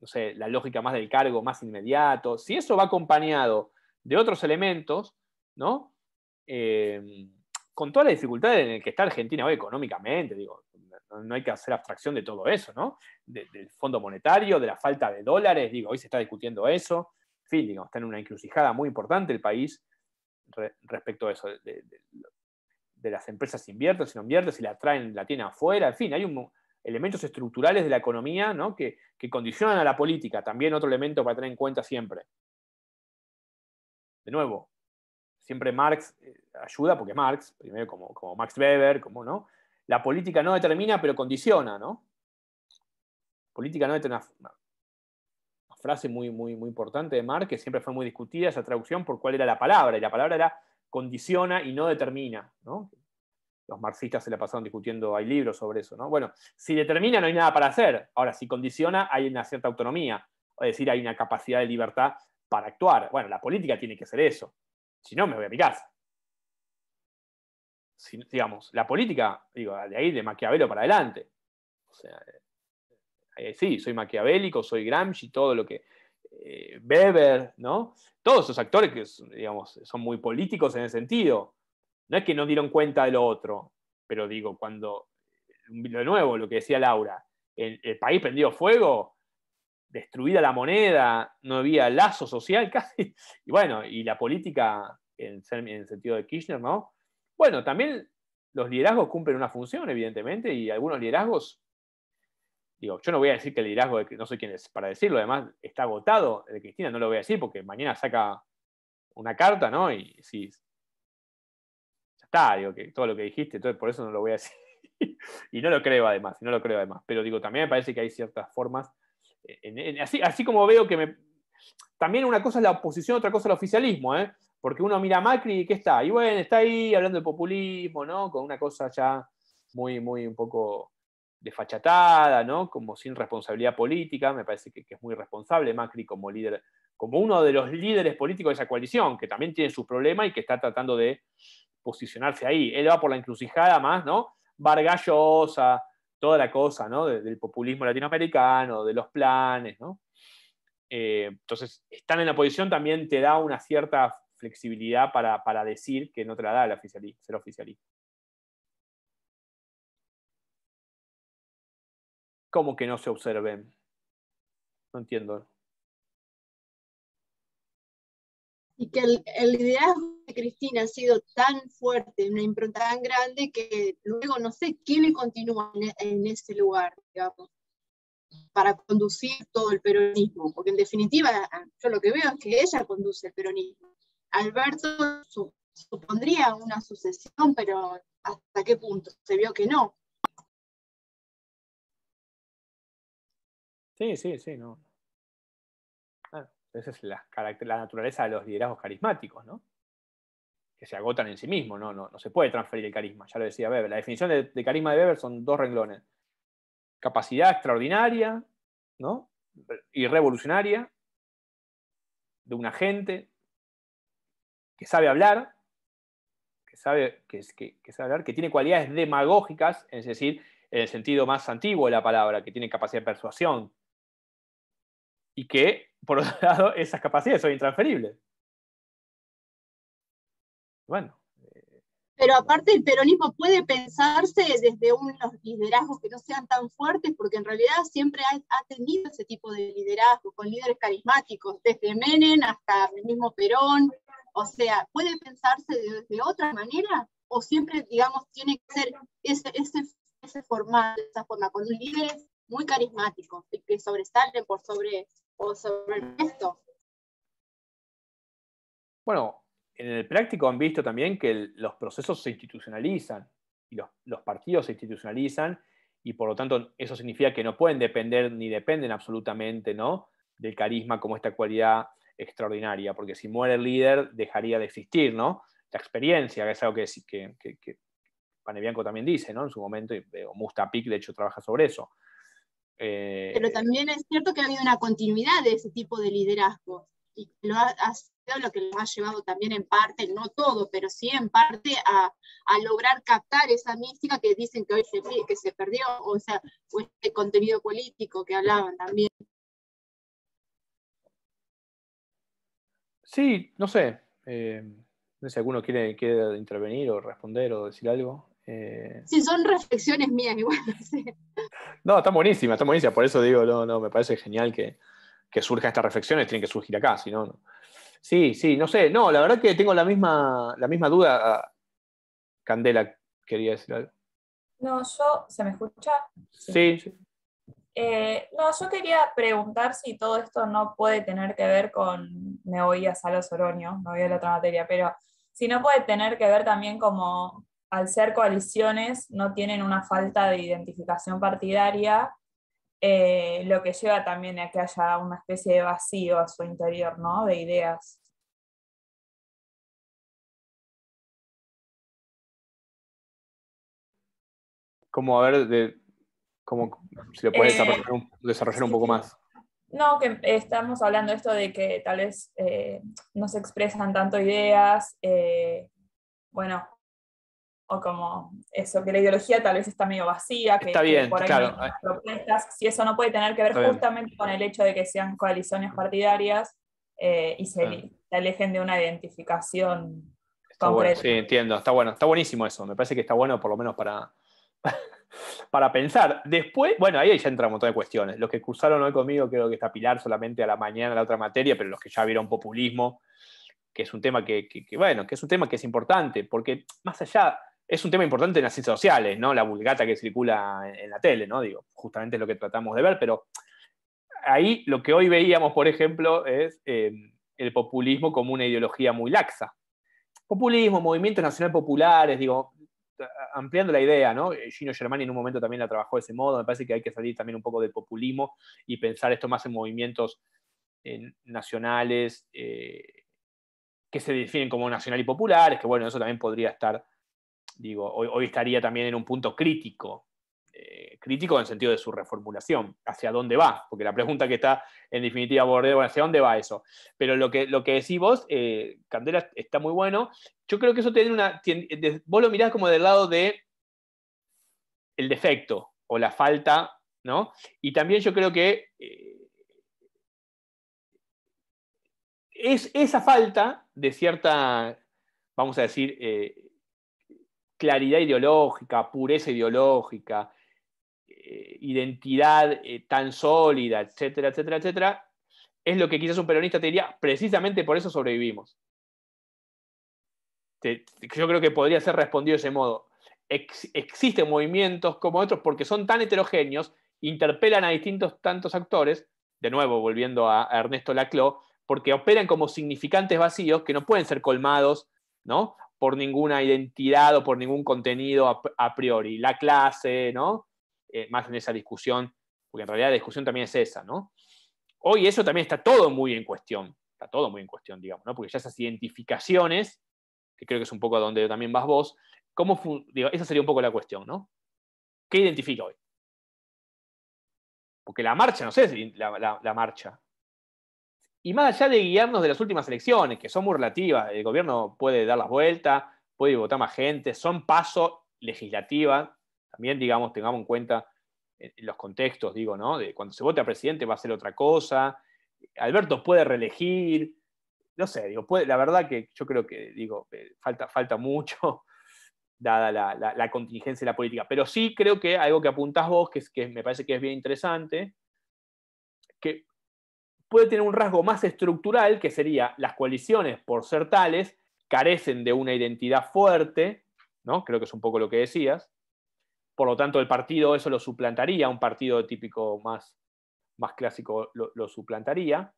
no sé, la lógica más del cargo más inmediato. Si eso va acompañado de otros elementos, ¿no? Con todas las dificultades en las que está Argentina hoy económicamente, digo, no hay que hacer abstracción de todo eso, ¿no? Del Fondo Monetario, de la falta de dólares, digo, hoy se está discutiendo eso, en fin, digamos, está en una encrucijada muy importante el país respecto a eso, de las empresas invierten, si no invierten, si la traen, la tienen afuera, en fin, hay elementos estructurales de la economía, ¿no? que condicionan a la política, también otro elemento para tener en cuenta siempre. De nuevo, siempre Marx ayuda, porque Marx, primero como Max Weber, como, ¿no? La política no determina, pero condiciona, ¿no? Política no determina. Una frase muy, muy, muy importante de Marx, que siempre fue muy discutida, esa traducción por cuál era la palabra, y la palabra era condiciona y no determina, ¿no? Los marxistas se la pasaron discutiendo, hay libros sobre eso, ¿no? Bueno, si determina no hay nada para hacer. Ahora, si condiciona hay una cierta autonomía, es decir, hay una capacidad de libertad para actuar. Bueno, la política tiene que ser eso. Si no, me voy a mi casa. Digamos, la política, digo, de ahí de Maquiavelo para adelante. O sea, sí, soy maquiavélico, soy Gramsci, todo lo que... Weber, ¿no? Todos esos actores que, digamos, son muy políticos en ese sentido. No es que no dieron cuenta de lo otro, pero digo, cuando, de nuevo, lo que decía Laura, el país prendió fuego, destruida la moneda, no había lazo social casi, y bueno, y la política en el sentido de Kirchner, ¿no? Bueno, también los liderazgos cumplen una función, evidentemente, y algunos liderazgos, digo, yo no voy a decir que el liderazgo, no sé quién es para decirlo, además está agotado, el de Cristina no lo voy a decir porque mañana saca una carta, ¿no? Y sí, ya está, digo, que todo lo que dijiste, entonces por eso no lo voy a decir. Y no lo creo además, pero digo, también me parece que hay ciertas formas, así como veo que también una cosa es la oposición, otra cosa es el oficialismo, ¿eh? Porque uno mira a Macri y ¿qué está? Y bueno, está ahí hablando de populismo, ¿no? Con una cosa ya muy, muy un poco desfachatada, ¿no? Como sin responsabilidad política, me parece que es muy responsable Macri como líder, como uno de los líderes políticos de esa coalición, que también tiene su problema y que está tratando de posicionarse ahí. Él va por la encrucijada más, ¿no? Vargas Llosa, toda la cosa, ¿no? Del populismo latinoamericano, de los planes, ¿no? Entonces, estar en la posición también te da una cierta flexibilidad para decir que no te la da ser oficialista. ¿Cómo que no se observen? No entiendo. Y que el liderazgo de Cristina ha sido tan fuerte, una impronta tan grande, que luego no sé quién le continúa en ese lugar, digamos, para conducir todo el peronismo, porque en definitiva yo lo que veo es que ella conduce el peronismo. Alberto supondría una sucesión, pero ¿hasta qué punto? Se vio que no. Sí, no. Esa es la naturaleza de los liderazgos carismáticos, ¿no? Que se agotan en sí mismos, no se puede transferir el carisma, ya lo decía Weber. La definición de carisma de Weber son 2 renglones. Capacidad extraordinaria, ¿no? Y revolucionaria de un agente que sabe hablar, que sabe hablar, que tiene cualidades demagógicas, es decir, en el sentido más antiguo de la palabra, que tiene capacidad de persuasión, y que, por otro lado, esas capacidades son intransferibles. Bueno. Pero aparte el peronismo puede pensarse desde unos liderazgos que no sean tan fuertes, porque en realidad siempre ha tenido ese tipo de liderazgo, con líderes carismáticos, desde Menem hasta el mismo Perón. O sea, ¿puede pensarse de otra manera? ¿O siempre, digamos, tiene que ser ese formato, esa forma, con líderes muy carismáticos, que sobresalen por sobre el resto? Bueno, en el práctico han visto también que los procesos se institucionalizan y los partidos se institucionalizan y por lo tanto eso significa que no pueden depender ni dependen absolutamente, ¿no? Del carisma como esta cualidad extraordinaria, porque si muere el líder dejaría de existir, ¿no? La experiencia, que es algo que Panebianco también dice, ¿no? En su momento, y Mustapik de hecho trabaja sobre eso. Pero también es cierto que ha habido una continuidad de ese tipo de liderazgo y ha sido lo que los ha llevado también en parte, no todo, pero sí en parte a lograr captar esa mística que dicen que hoy se perdió, o sea, o este contenido político que hablaban también. Sí, no sé. No sé si alguno quiere intervenir o responder o decir algo. Sí, son reflexiones mías igual, no sé. No, está buenísima. Por eso digo, no, me parece genial que surjan estas reflexiones, tienen que surgir acá, si no. Sí, no sé. No, la verdad que tengo la misma duda. Candela quería decir algo. No, ¿se me escucha? Sí. No, yo quería preguntar si todo esto no puede tener que ver con, me voy a Salo Soroño, me voy a la otra materia, pero si no puede tener que ver también como al ser coaliciones no tienen una falta de identificación partidaria, lo que lleva también a que haya una especie de vacío a su interior, ¿no? De ideas. Como a ver, como si lo puedes desarrollar un poco más. No, que estamos hablando de esto de que tal vez no se expresan tanto ideas, bueno, o como eso, que la ideología tal vez está medio vacía, que, Está bien, que por ahí claro. no hay propuestas, si eso no puede tener que ver justamente con el hecho de que sean coaliciones partidarias y se alejen de una identificación concreta. Bueno, sí, entiendo, está buenísimo eso, me parece que está bueno por lo menos para pensar. Después, bueno, ahí ya entra un montón de cuestiones. Los que cursaron hoy conmigo, creo que está Pilar solamente a la mañana, la otra materia, pero los que ya vieron populismo, que es un tema que es un tema que es importante, porque más allá, es un tema importante en las ciencias sociales, ¿no? La vulgata que circula en la tele, ¿no? Digo, justamente es lo que tratamos de ver, pero ahí lo que hoy veíamos, por ejemplo, es el populismo como una ideología muy laxa. Populismo, movimientos nacionales populares, digo, ampliando la idea, ¿no? Gino Germani en un momento también la trabajó de ese modo, me parece que hay que salir también un poco del populismo y pensar esto más en movimientos nacionales que se definen como nacional y populares, que bueno, eso también podría estar, digo, hoy estaría también en un punto crítico en el sentido de su reformulación, hacia dónde va, porque la pregunta que está en definitiva bordea, bueno, ¿hacia dónde va eso? Pero lo que decís vos, Candela, está muy bueno. Yo creo que eso vos lo mirás como del lado de el defecto o la falta, ¿no? Y también yo creo que es esa falta de cierta, vamos a decir, claridad ideológica, pureza ideológica, identidad tan sólida, etcétera, etcétera, etcétera, es lo que quizás un peronista te diría, precisamente por eso sobrevivimos. Yo creo que podría ser respondido de ese modo. Existen movimientos como otros porque son tan heterogéneos, interpelan a distintos tantos actores, de nuevo volviendo a Ernesto Laclau, porque operan como significantes vacíos que no pueden ser colmados, ¿no? Por ninguna identidad o por ningún contenido a priori. La clase, ¿no? Más en esa discusión, porque en realidad la discusión también es esa, ¿no? Hoy eso también está todo muy en cuestión, digamos, ¿no? Porque ya esas identificaciones, que creo que es un poco a donde también vas vos, esa sería un poco la cuestión, ¿no? ¿Qué identifica hoy? Porque la marcha, no sé si la marcha. Y más allá de guiarnos de las últimas elecciones, que son muy relativas, el gobierno puede dar las vueltas, puede votar más gente, son paso legislativa, también, digamos, tengamos en cuenta en los contextos, digo, ¿no? De cuando se vote a presidente va a ser otra cosa, Alberto puede reelegir, no sé, digo, la verdad que yo creo que, digo, falta mucho, dada la contingencia de la política. Pero sí creo que algo que apuntás vos, que me parece que es bien interesante, que puede tener un rasgo más estructural, que sería las coaliciones, por ser tales, carecen de una identidad fuerte, ¿no? Creo que es un poco lo que decías. Por lo tanto, el partido eso lo suplantaría, un partido típico más clásico lo suplantaría.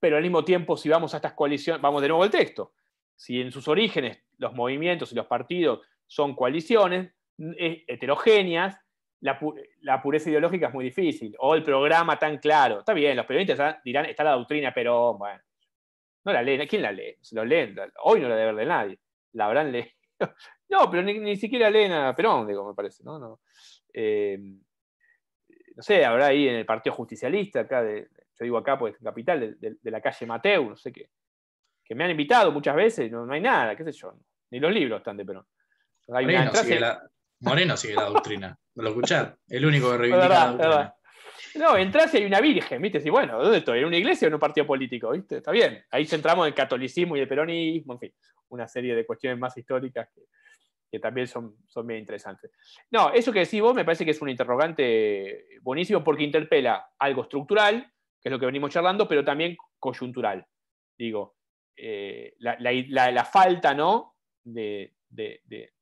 Pero al mismo tiempo, si vamos a estas coaliciones, vamos de nuevo al texto. Si en sus orígenes los movimientos y los partidos son coaliciones heterogéneas, la pureza ideológica es muy difícil. O el programa tan claro. Está bien, los periodistas dirán, está la doctrina, pero bueno, no la leen. ¿Quién la lee? Se lo leen. Hoy no la debe leer nadie. La habrán leído. No, pero ni siquiera leen a Perón, digo, me parece. No, no sé, habrá ahí en el Partido Justicialista, acá yo digo acá, pues en Capital, de la calle Mateu, no sé qué, que me han invitado muchas veces, no hay nada, qué sé yo, ni los libros están de Perón. Moreno sigue la doctrina, ¿no lo escuchás? El único que reivindica la doctrina. No, entras y hay una virgen, ¿viste? Y bueno, ¿dónde estoy? ¿En una iglesia o en un partido político? ¿Viste? Está bien. Ahí centramos en el catolicismo y el peronismo, en fin, una serie de cuestiones más históricas que también son bien interesantes. No, eso que decís vos me parece que es un interrogante buenísimo porque interpela algo estructural, que es lo que venimos charlando, pero también coyuntural. Digo, la falta, ¿no? de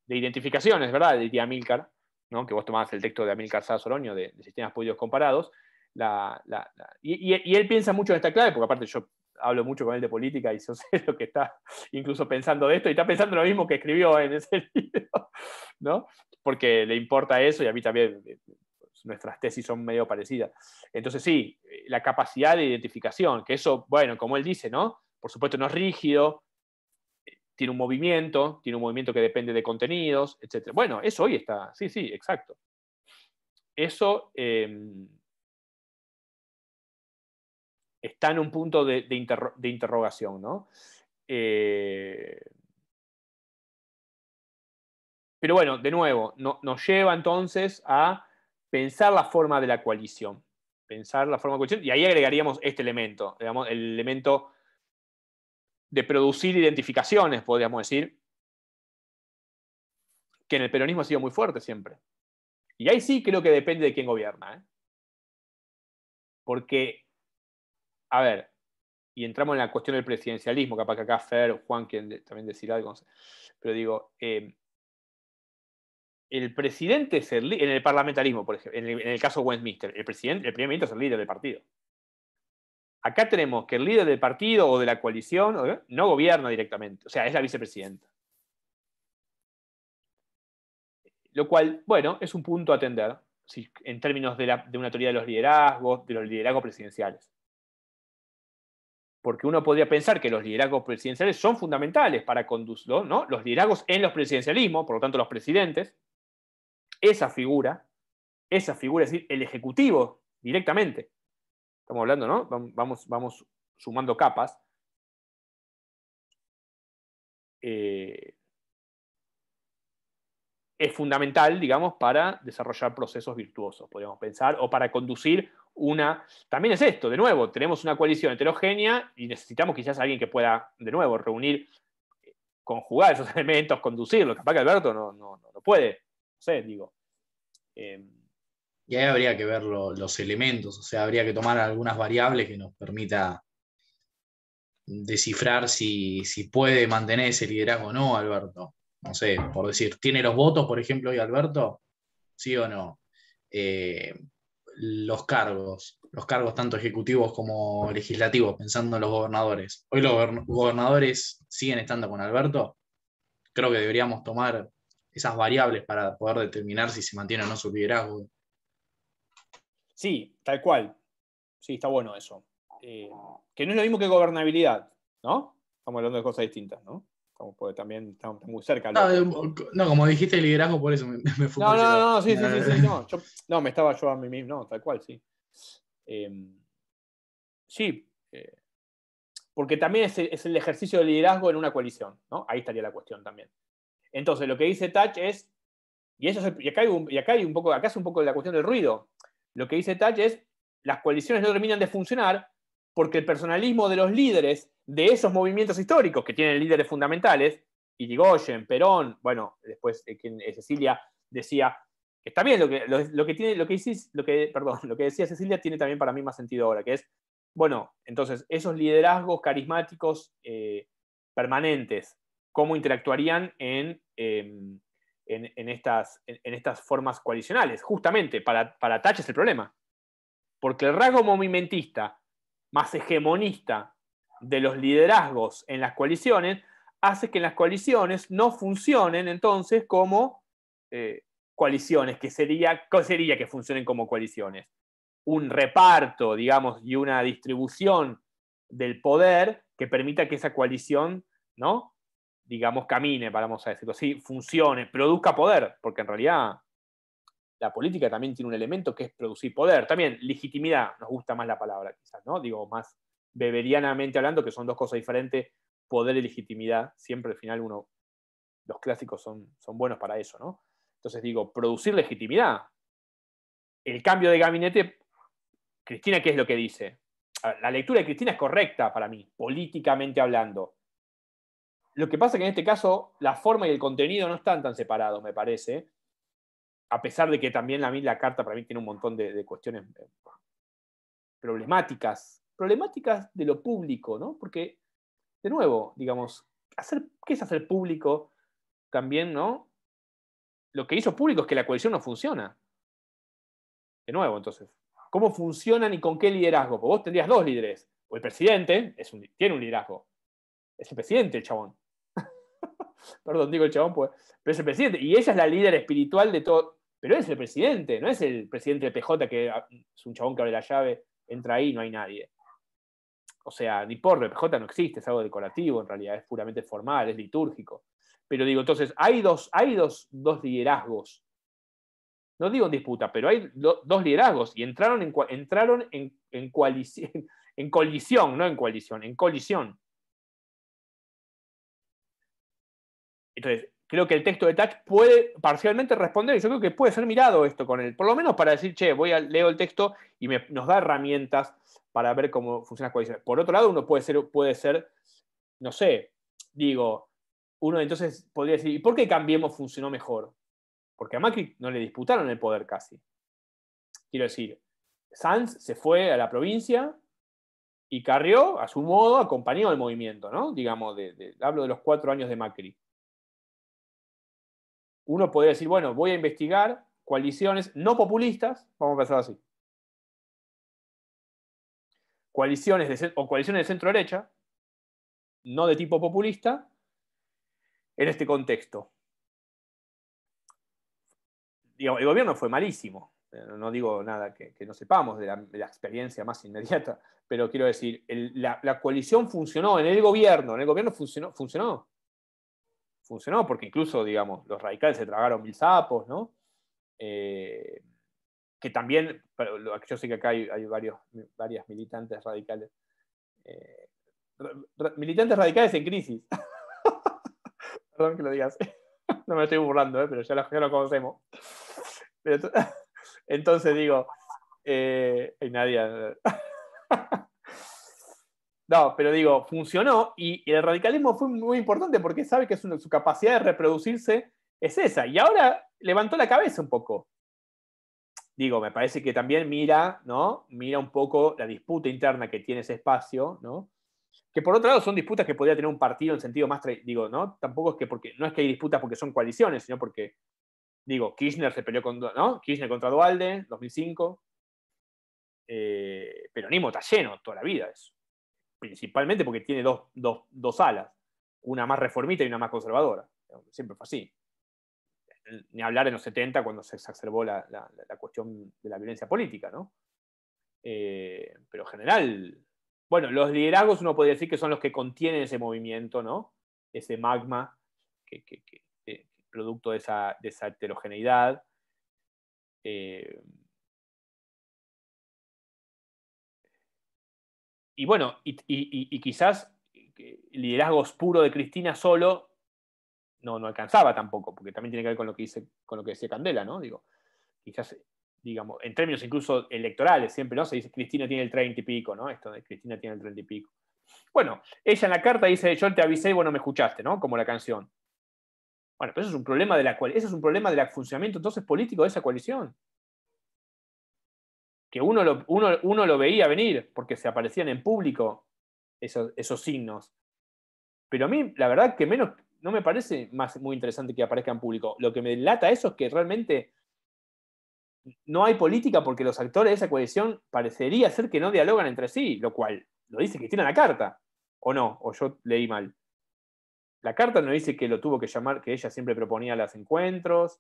identificaciones, ¿verdad? De Amílcar, ¿no? Que vos tomabas el texto de Amílcar Sá Oroño de sistemas políticos comparados. Y él piensa mucho en esta clave, porque aparte yo hablo mucho con él de política y yo sé lo que está incluso pensando de esto, y está pensando lo mismo que escribió en ese libro, ¿no? Porque le importa eso y a mí también. Nuestras tesis son medio parecidas. Entonces sí, la capacidad de identificación, que eso, bueno, como él dice, ¿no? Por supuesto no es rígido, tiene un movimiento que depende de contenidos, etc. Bueno, eso hoy está, sí, exacto. Eso está en un punto de interrogación, ¿no? Pero bueno, de nuevo, nos lleva entonces a pensar la forma de la coalición. Pensar la forma de coalición, y ahí agregaríamos este elemento, digamos, el elemento de producir identificaciones, podríamos decir, que en el peronismo ha sido muy fuerte siempre. Y ahí sí creo que depende de quién gobierna, ¿eh? Porque, a ver, y entramos en la cuestión del presidencialismo, capaz que acá Fer o Juan quieren también decir algo, pero digo, el presidente es en el parlamentarismo, por ejemplo, en el caso Westminster, el primer ministro es el líder del partido. Acá tenemos que el líder del partido o de la coalición no gobierna directamente, o sea, es la vicepresidenta. Lo cual, bueno, es un punto a atender en términos de una teoría de los liderazgos presidenciales. Porque uno podría pensar que los liderazgos presidenciales son fundamentales para conducirlo, ¿no? Los liderazgos en los presidencialismos, por lo tanto los presidentes, esa figura, es decir, el ejecutivo directamente. Estamos hablando, ¿no? Vamos sumando capas. Es fundamental, digamos, para desarrollar procesos virtuosos, podríamos pensar, o para conducir También es esto, de nuevo, tenemos una coalición heterogénea y necesitamos quizás a alguien que pueda, de nuevo, reunir, conjugar esos elementos, conducirlo. Capaz que Alberto no puede, no sé, digo. Y ahí habría que ver los elementos, o sea, habría que tomar algunas variables que nos permita descifrar si puede mantener ese liderazgo o no, Alberto. No sé, por decir, ¿tiene los votos, por ejemplo, hoy Alberto? ¿Sí o no? Los cargos tanto ejecutivos como legislativos, pensando en los gobernadores. Hoy los gobernadores siguen estando con Alberto. Creo que deberíamos tomar esas variables para poder determinar si se mantiene o no su liderazgo. Sí, tal cual. Sí, está bueno eso. Que no es lo mismo que gobernabilidad, ¿no? Estamos hablando de cosas distintas, ¿no? Porque también estamos muy cerca. No, como dijiste liderazgo, por eso me fui por ese lado. No, sí, no, me estaba yo a mí mismo, no, tal cual, sí. Sí, porque también es el ejercicio de liderazgo en una coalición, ¿no? Ahí estaría la cuestión también. Entonces, lo que dice Tach es, acá es un poco la cuestión del ruido. Lo que dice Tach es, las coaliciones no terminan de funcionar porque el personalismo de los líderes de esos movimientos históricos que tienen líderes fundamentales, Irigoyen, Perón, bueno, después Cecilia decía, que está bien, lo que decía Cecilia tiene también para mí más sentido ahora, que es, bueno, entonces, esos liderazgos carismáticos permanentes, ¿cómo interactuarían en estas formas coalicionales? Justamente, para Tach es el problema. Porque el rasgo movimentista más hegemonista de los liderazgos en las coaliciones hace que las coaliciones no funcionen entonces como coaliciones. ¿Qué sería que funcionen como coaliciones? Un reparto, digamos, y una distribución del poder que permita que esa coalición, ¿no? Digamos, camine, vamos a decirlo así, funcione, produzca poder, porque en realidad la política también tiene un elemento que es producir poder. También legitimidad, nos gusta más la palabra quizás, ¿no? Digo, más beberianamente hablando, que son dos cosas diferentes, poder y legitimidad. Siempre al final los clásicos son buenos para eso, ¿no? Entonces digo, producir legitimidad. El cambio de gabinete Cristina, ¿qué es lo que dice? La lectura de Cristina es correcta para mí, políticamente hablando. Lo que pasa es que en este caso la forma y el contenido no están tan separados, me parece, a pesar de que también a mí la carta para mí tiene un montón de cuestiones problemáticas de lo público, ¿no? Porque, de nuevo, digamos, ¿qué es hacer público también, ¿no? Lo que hizo público es que la coalición no funciona. De nuevo, entonces, ¿cómo funcionan y con qué liderazgo? Porque vos tendrías dos líderes. O el presidente tiene un liderazgo. Es el presidente el chabón. Perdón, digo el chabón, pues, pero es el presidente. Y ella es la líder espiritual de todo. Pero es el presidente, no es el presidente de PJ que es un chabón que abre la llave, entra ahí y no hay nadie. O sea, ni por el PJ no existe, es algo decorativo en realidad, es puramente formal, es litúrgico. Pero digo, entonces, hay dos liderazgos. No digo en disputa, pero hay dos liderazgos y entraron en coalición, en colisión, no en coalición, en colisión. Entonces, creo que el texto de Tach puede parcialmente responder, y yo creo que puede ser mirado esto con él, por lo menos para decir, che, leo el texto y nos da herramientas para ver cómo funcionan las coaliciones. Por otro lado, uno puede ser, no sé, digo, uno entonces podría decir, ¿y por qué Cambiemos funcionó mejor? Porque a Macri no le disputaron el poder casi. Quiero decir, Sanz se fue a la provincia y Carrió, a su modo, acompañó al movimiento, ¿no? Digamos, hablo de los 4 años de Macri. Uno podría decir, bueno, voy a investigar coaliciones no populistas, vamos a empezar así. Coaliciones de centro-derecha, no de tipo populista, en este contexto. Digamos, el gobierno fue malísimo. No digo nada que no sepamos de la experiencia más inmediata, pero quiero decir, la coalición funcionó en el gobierno funcionó. Funcionó porque incluso, digamos, los radicales se tragaron 1000 sapos, ¿no? Que también, yo sé que acá hay varias militantes radicales. Militantes radicales en crisis. Perdón que lo digas. No me estoy burlando, pero ya lo conocemos. Pero, entonces digo, nadie. No, pero digo, funcionó y el radicalismo fue muy importante porque sabe que su capacidad de reproducirse es esa. Y ahora levantó la cabeza un poco. Digo, me parece que también mira, ¿no? Mira un poco la disputa interna que tiene ese espacio, ¿no? Que por otro lado son disputas que podría tener un partido en sentido más, digo, ¿no? Tampoco es que no es que hay disputas porque son coaliciones, sino porque, digo, Kirchner se peleó ¿no? Kirchner contra Duhalde, 2005. Peronismo está lleno toda la vida eso. Principalmente porque tiene dos alas, una más reformista y una más conservadora. Siempre fue así. Ni hablar en los 70 cuando se exacerbó la cuestión de la violencia política, ¿no? Pero en general, bueno, los liderazgos uno podría decir que son los que contienen ese movimiento, ¿no? Ese magma que producto de esa heterogeneidad. Y bueno, y quizás liderazgos puros de Cristina solo no alcanzaba tampoco, porque también tiene que ver con lo que decía Candela, ¿no? Digo, quizás, digamos, en términos incluso electorales, siempre, ¿no? Se dice Cristina tiene el 30 y pico, ¿no? Esto de Cristina tiene el 30 y pico. Bueno, ella en la carta dice, yo te avisé y vos no me escuchaste, ¿no? Como la canción. Bueno, pero eso es un problema del funcionamiento entonces político de esa coalición. Que uno lo veía venir porque se aparecían en público esos signos. Pero a mí, la verdad, que menos no me parece muy interesante que aparezca en público. Lo que me delata eso es que realmente no hay política porque los actores de esa coalición parecería ser que no dialogan entre sí, lo cual lo dice Cristina en la carta. ¿O no? ¿O yo leí mal? La carta no dice que lo tuvo que llamar, que ella siempre proponía los encuentros.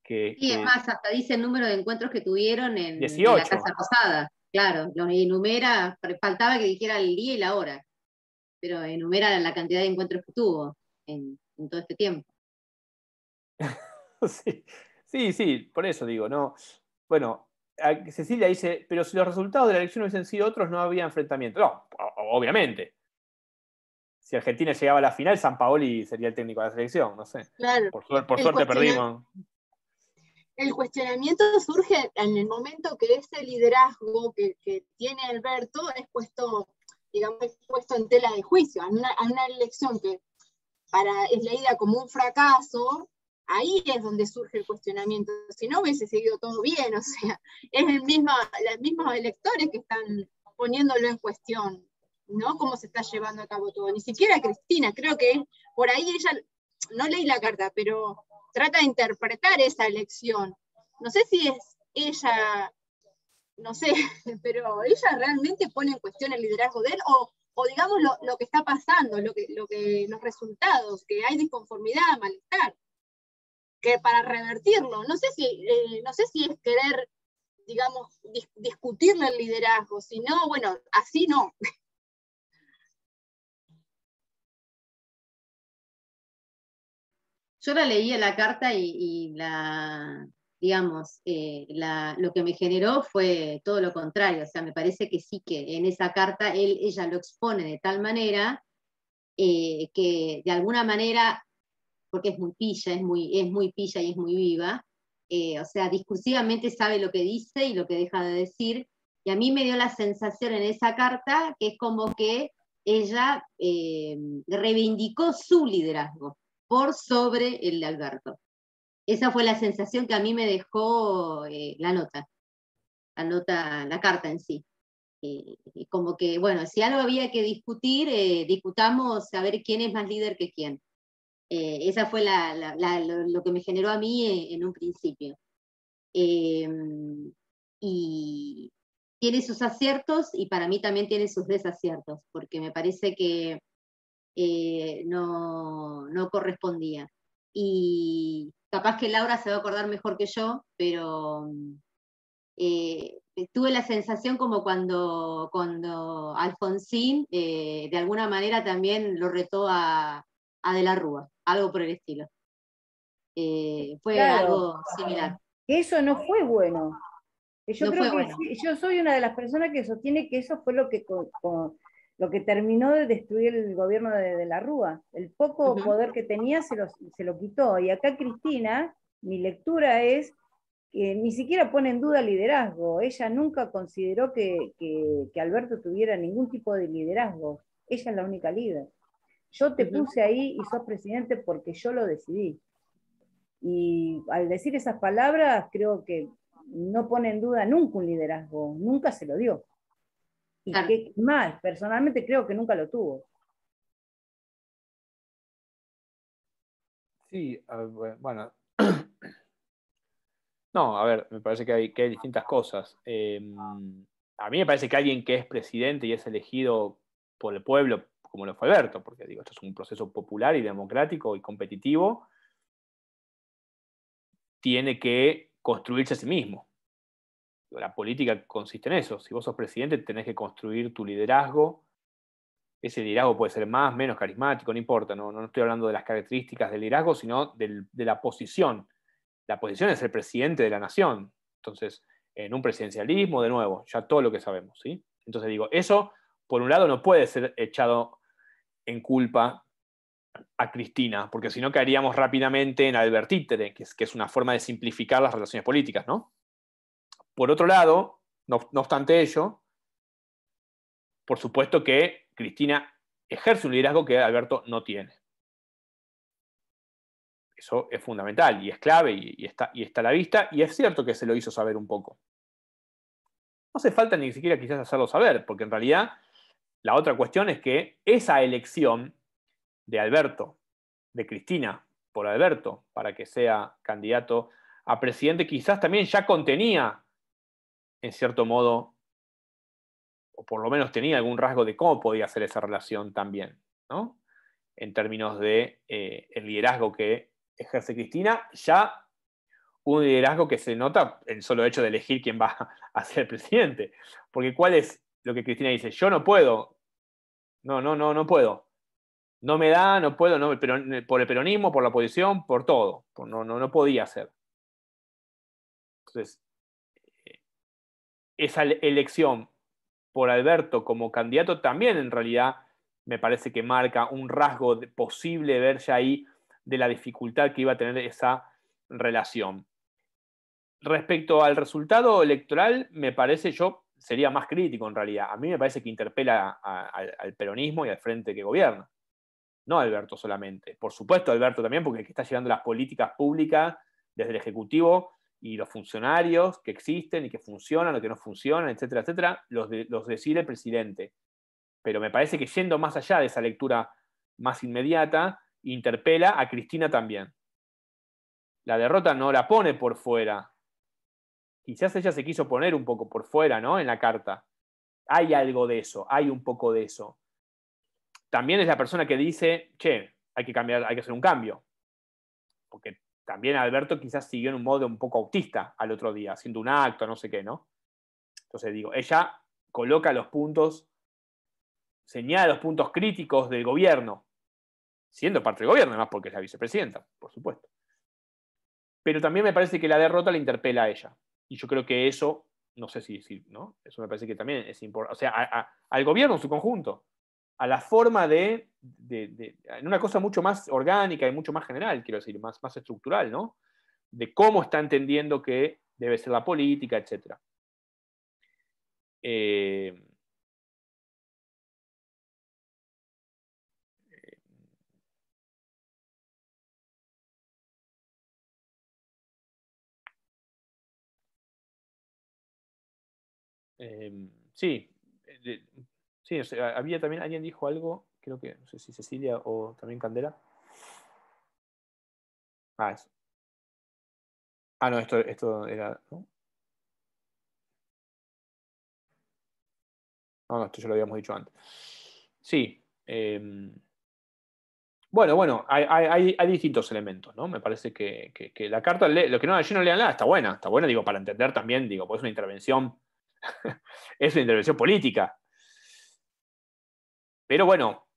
Sí, es más, hasta dice el número de encuentros que tuvieron en 18. La Casa Rosada. Claro, lo enumera, faltaba que dijera el día y la hora, pero enumera la cantidad de encuentros que tuvo en todo este tiempo. Sí, por eso digo, ¿no? Bueno, Cecilia dice, pero si los resultados de la elección hubiesen sido otros, no había enfrentamiento. No, obviamente. Si Argentina llegaba a la final, Sampaoli sería el técnico de la selección, no sé. Claro. Por suerte perdimos. el cuestionamiento surge en el momento que ese liderazgo que tiene Alberto es puesto, digamos, es puesto en tela de juicio, a una elección que es leída como un fracaso. Ahí es donde surge el cuestionamiento. Si no hubiese seguido todo bien, o sea, es los mismos electores que están poniéndolo en cuestión, ¿no? Cómo se está llevando a cabo todo. Ni siquiera Cristina, creo que por ahí ella, no leí la carta, pero trata de interpretar esa elección. No sé si es ella, no sé, pero ella realmente pone en cuestión el liderazgo de él, o digamos lo que está pasando, los resultados, que hay disconformidad, malestar, que para revertirlo, no sé si es querer, digamos, discutirle el liderazgo, sino, bueno, así no. Yo la leí la carta y digamos, lo que me generó fue todo lo contrario. O sea, me parece que sí, que en esa carta ella lo expone de tal manera que de alguna manera, porque es muy pilla, es muy pilla y es muy viva, o sea, discursivamente sabe lo que dice y lo que deja de decir, y a mí me dio la sensación en esa carta que es como que ella reivindicó su liderazgo por sobre el de Alberto. Esa fue la sensación que a mí me dejó la carta en sí. Como que, bueno, si algo había que discutir, discutamos a ver quién es más líder que quién. Esa fue lo que me generó a mí en un principio. Y tiene sus aciertos y para mí también tiene sus desaciertos, porque me parece que no correspondía. Y capaz que Laura se va a acordar mejor que yo, pero tuve la sensación como cuando Alfonsín de alguna manera también lo retó a De la Rúa, algo por el estilo. Fue Claro, algo similar. eso no fue bueno. Yo No creo fue que bueno. yo soy una de las personas que sostiene que eso fue lo que terminó de destruir el gobierno de la Rúa. El poco poder que tenía se lo quitó. Y acá Cristina, mi lectura es que ni siquiera pone en duda el liderazgo. Ella nunca consideró que Alberto tuviera ningún tipo de liderazgo. Ella es la única líder. Yo te puse ahí y sos presidente porque yo lo decidí. Y al decir esas palabras, creo que no pone en duda nunca un liderazgo, nunca se lo dio. Y Claro. que más, personalmente creo que nunca lo tuvo. Sí, bueno. No, a ver, me parece que hay distintas cosas. A mí me parece que alguien que es presidente y es elegido por el pueblo, como lo fue Alberto, porque digo, esto es un proceso popular y democrático y competitivo, tiene que construirse a sí mismo. La política consiste en eso. Si vos sos presidente, tenés que construir tu liderazgo. Ese liderazgo puede ser más, menos carismático, no importa. No estoy hablando de las características del liderazgo, sino de la posición. La posición es el presidente de la nación. Entonces, en un presidencialismo, de nuevo, ya todo lo que sabemos, ¿sí? Entonces digo, eso, por un lado, no puede ser echado en culpa a Cristina, porque si no caeríamos rápidamente en Albert Títere, que es una forma de simplificar las relaciones políticas, ¿no? Por otro lado, no obstante ello, por supuesto que Cristina ejerce un liderazgo que Alberto no tiene. Eso es fundamental y es clave y está a la vista, y es cierto que se lo hizo saber un poco. No hace falta ni siquiera quizás hacerlo saber, porque en realidad la otra cuestión es que esa elección de Alberto, de Cristina por Alberto, para que sea candidato a presidente, quizás también ya contenía, en cierto modo, o por lo menos tenía algún rasgo de cómo podía ser esa relación también, ¿no? En términos de el liderazgo que ejerce Cristina, ya un liderazgo que se nota en el solo hecho de elegir quién va a ser presidente. Porque ¿cuál es lo que Cristina dice? Yo no puedo. No puedo. No me da, no puedo, no, pero por el peronismo, por la oposición, por todo. No podía hacer. Entonces, esa elección por Alberto como candidato también en realidad me parece que marca un rasgo posible ver ya ahí de la dificultad que iba a tener esa relación. Respecto al resultado electoral, me parece, yo sería más crítico en realidad. A mí me parece que interpela al peronismo y al frente que gobierna. No a Alberto solamente. Por supuesto, Alberto también, porque el que está llevando las políticas públicas desde el Ejecutivo y los funcionarios que existen y que funcionan o que no funcionan, etcétera, etcétera, los decide el presidente. Pero me parece que yendo más allá de esa lectura más inmediata, interpela a Cristina también. La derrota no la pone por fuera. Quizás ella se quiso poner un poco por fuera, ¿no? En la carta. Hay algo de eso, hay un poco de eso. También es la persona que dice, che, hay que cambiar, hay que hacer un cambio. Porque también Alberto quizás siguió en un modo un poco autista al otro día, haciendo un acto, no sé qué, ¿no? Entonces digo, ella coloca los puntos, señala los puntos críticos del gobierno, siendo parte del gobierno, además porque es la vicepresidenta, por supuesto. Pero también me parece que la derrota la interpela a ella. Y yo creo que eso, no sé si decir, ¿no? Eso me parece que también es importante. O sea, al gobierno en su conjunto, a la forma en una cosa mucho más orgánica y mucho más general, quiero decir, más estructural, ¿no? De cómo está entendiendo que debe ser la política, etc. Sí, sí, o sea, había también, alguien dijo algo, creo que, no sé si Cecilia o también Candela. Eso. No, esto era, ¿no? No, esto ya lo habíamos dicho antes. Sí. Bueno, hay distintos elementos, ¿no? Me parece que la carta, lo que no, yo no lean nada, está buena, digo, para entender también, digo, pues es una intervención, es una intervención política. Pero bueno,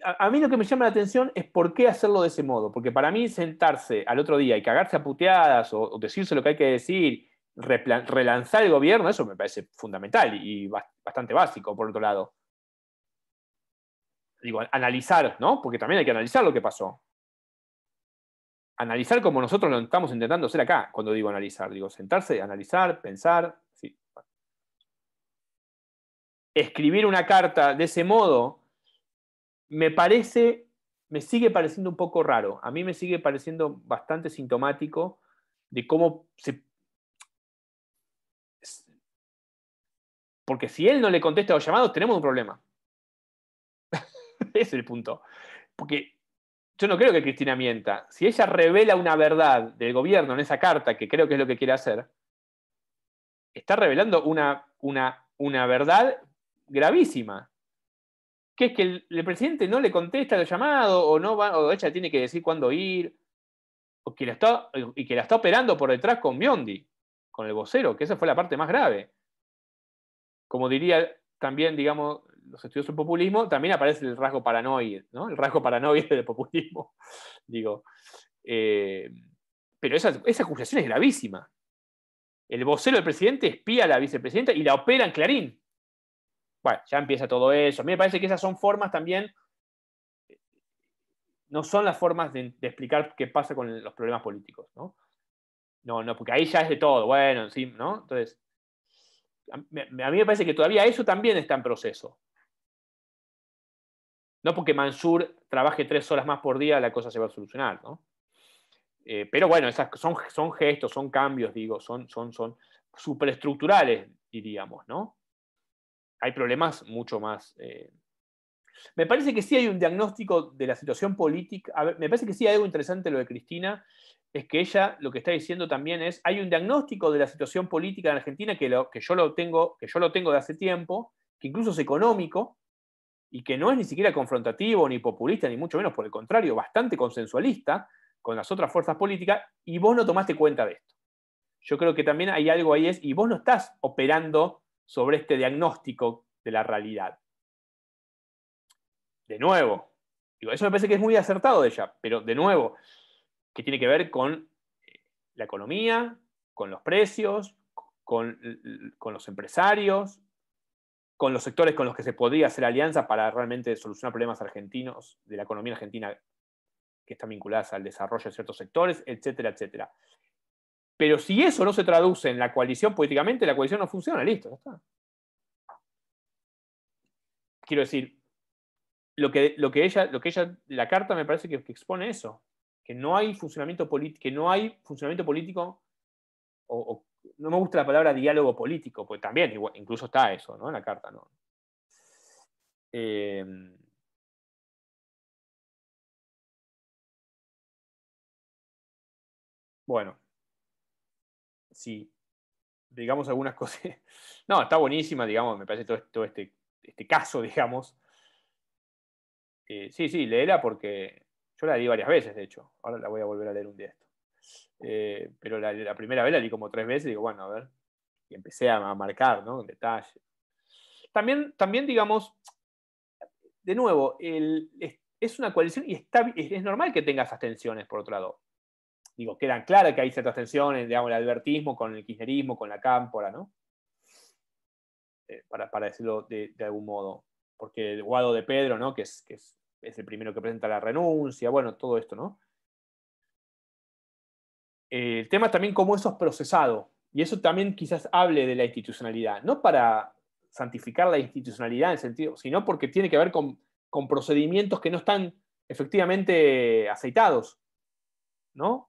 a mí lo que me llama la atención es por qué hacerlo de ese modo, porque para mí sentarse al otro día y cagarse a puteadas o decirse lo que hay que decir, relanzar el gobierno, eso me parece fundamental y bastante básico, por otro lado. Digo, analizar, ¿no? Porque también hay que analizar lo que pasó. Analizar como nosotros lo estamos intentando hacer acá, cuando digo analizar. Digo, sentarse, analizar, pensar. Sí. Escribir una carta de ese modo me sigue pareciendo un poco raro. A mí me sigue pareciendo bastante sintomático de cómo porque si él no le contesta a los llamados, tenemos un problema. Ese es el punto. Porque yo no creo que Cristina mienta. Si ella revela una verdad del gobierno en esa carta, que creo que es lo que quiere hacer, está revelando una verdad gravísima. Que es que el presidente no le contesta los llamados, o ella tiene que decir cuándo ir, y que la está operando por detrás con Biondi, con el vocero, que esa fue la parte más grave. Como diría también, digamos, los estudios del populismo, también aparece el rasgo paranoide, ¿no? El rasgo paranoide del populismo. Digo, pero esa acusación es gravísima. El vocero del presidente espía a la vicepresidenta y la opera en Clarín. Bueno, ya empieza todo eso. A mí me parece que esas son formas también, no son las formas de explicar qué pasa con los problemas políticos, ¿no? No, porque ahí ya es de todo, bueno, sí, ¿no? Entonces, a mí me parece que todavía eso también está en proceso. No porque Mansur trabaje 3 horas más por día, la cosa se va a solucionar, ¿no? Pero bueno, esas son gestos, son cambios, digo, son superestructurales, diríamos, ¿no? Hay problemas mucho más. Me parece que sí hay un diagnóstico de la situación política. A ver, me parece que sí hay algo interesante lo de Cristina, es que ella lo que está diciendo también es, hay un diagnóstico de la situación política en Argentina que yo lo tengo de hace tiempo, que incluso es económico, y que no es ni siquiera confrontativo, ni populista, ni mucho menos, por el contrario, bastante consensualista con las otras fuerzas políticas, y vos no tomaste cuenta de esto. Yo creo que también hay algo ahí, y vos no estás operando sobre este diagnóstico de la realidad. De nuevo, digo, eso me parece que es muy acertado de ella, pero de nuevo, que tiene que ver con la economía, con los precios, con los empresarios, con los sectores con los que se podría hacer alianza para realmente solucionar problemas argentinos, de la economía argentina que están vinculadas al desarrollo de ciertos sectores, etcétera, etcétera. Pero si eso no se traduce en la coalición políticamente, la coalición no funciona, listo, ya está. Quiero decir, lo que ella, la carta me parece que expone eso, que no hay funcionamiento político, o no me gusta la palabra diálogo político, pues también incluso está eso, ¿no? En la carta, ¿no? Bueno, sí, digamos algunas cosas. No, está buenísima, digamos, me parece todo este caso, digamos. Sí, léela porque yo la leí varias veces, de hecho. Ahora la voy a volver a leer un día esto. Pero la primera vez la leí como 3 veces y digo, bueno, a ver. Y empecé a marcar, ¿no? En detalle. También, digamos, de nuevo, es una coalición y es normal que tenga esas tensiones, por otro lado. Digo, quedan claras que hay ciertas tensiones, digamos, el albertismo con el kirchnerismo, con la cámpora, ¿no? Para decirlo de algún modo. Porque el Guado de Pedro, ¿no? Que es el primero que presenta la renuncia, bueno, todo esto, ¿no? El tema es también cómo eso es procesado. Y eso también quizás hable de la institucionalidad. No para santificar la institucionalidad en el sentido, sino porque tiene que ver con procedimientos que no están efectivamente aceitados, ¿no?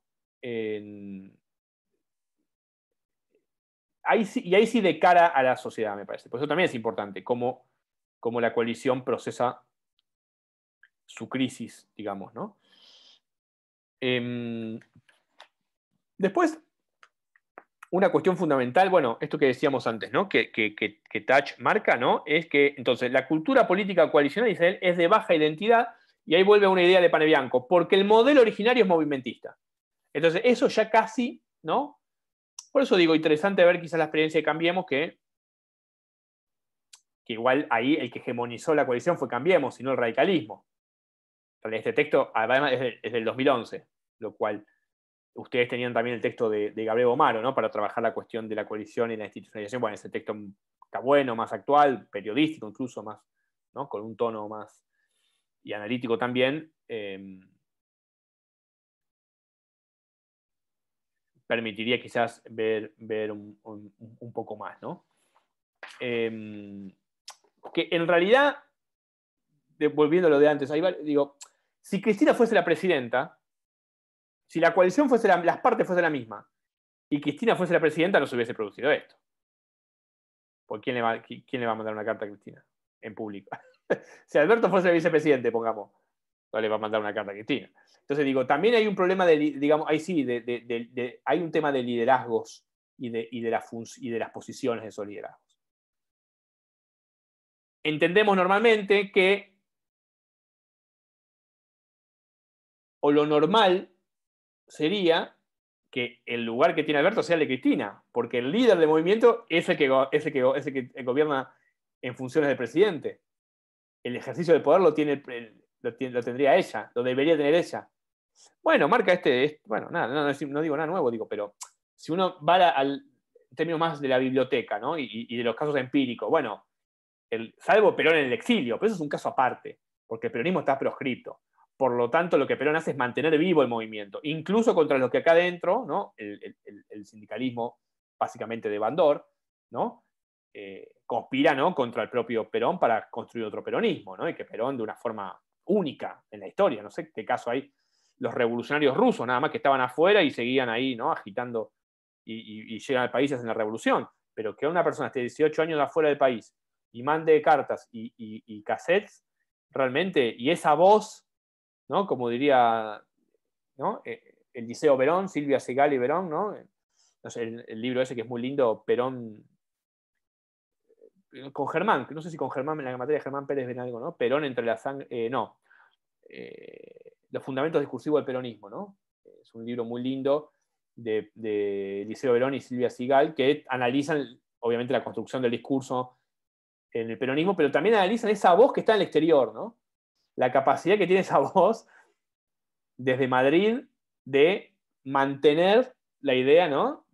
Ahí sí de cara a la sociedad, me parece. Por eso también es importante cómo la coalición procesa su crisis, digamos, ¿no? Después, una cuestión fundamental, bueno, esto que decíamos antes, ¿no? Que Touch marca, ¿no? Es que, entonces, la cultura política coalicional de Israel es de baja identidad, y ahí vuelve una idea de Panebianco, porque el modelo originario es movimentista. Entonces, eso ya casi, ¿no? Por eso digo, interesante ver quizás la experiencia de Cambiemos, que igual ahí el que hegemonizó la coalición fue Cambiemos, y no el radicalismo. Este texto, además, es del 2011, lo cual ustedes tenían también el texto de Gabriel Bomaro, ¿no? Para trabajar la cuestión de la coalición y la institucionalización. Bueno, ese texto está bueno, más actual, periodístico incluso, más, ¿no? Con un tono más y analítico también. Permitiría quizás ver un poco más, ¿no? Que en realidad, volviendo a lo de antes, ahí digo, si Cristina fuese la presidenta, si la coalición fuese las partes fuesen la misma, y Cristina fuese la presidenta, no se hubiese producido esto. ¿Por quién le va a mandar una carta a Cristina en público? Si Alberto fuese el vicepresidente, pongamos, no le va a mandar una carta a Cristina. Entonces digo, también hay un problema digamos, ahí sí, hay un tema de liderazgos y de las posiciones de esos liderazgos. Entendemos normalmente que, o lo normal sería que el lugar que tiene Alberto sea el de Cristina, porque el líder del movimiento es el que gobierna en funciones de presidente. El ejercicio del poder lo tendría ella, lo debería tener ella. Bueno, marca bueno, nada, no digo nada nuevo, digo, pero si uno va al término más de la biblioteca, ¿no? Y de los casos empíricos, bueno, salvo Perón en el exilio, pero eso es un caso aparte, porque el peronismo está proscripto. Por lo tanto, lo que Perón hace es mantener vivo el movimiento, incluso contra lo que acá adentro, ¿no? El sindicalismo, básicamente de Bandor, ¿no? Conspira, ¿no? Contra el propio Perón para construir otro peronismo, ¿no? Y que Perón, de una forma única en la historia, no sé qué caso hay, los revolucionarios rusos, nada más que estaban afuera y seguían ahí, ¿no? Agitando y llegan al país y hacen la revolución. Pero que una persona esté 18 años afuera del país y mande cartas y cassettes, realmente, y esa voz, ¿no? Como diría, ¿no? El Liceo Verón, Silvia Segal y Verón, ¿no? No sé, el libro ese que es muy lindo, Perón, con Germán, no sé si con Germán, en la materia de Germán Pérez ven algo, ¿no? Perón entre la sangre, no. Los fundamentos discursivos del peronismo, ¿no? Es un libro muy lindo de Liceo Verón y Silvia Segal, que analizan, obviamente, la construcción del discurso en el peronismo, pero también analizan esa voz que está en el exterior, ¿no? La capacidad que tiene esa voz desde Madrid de mantener la idea, ¿no?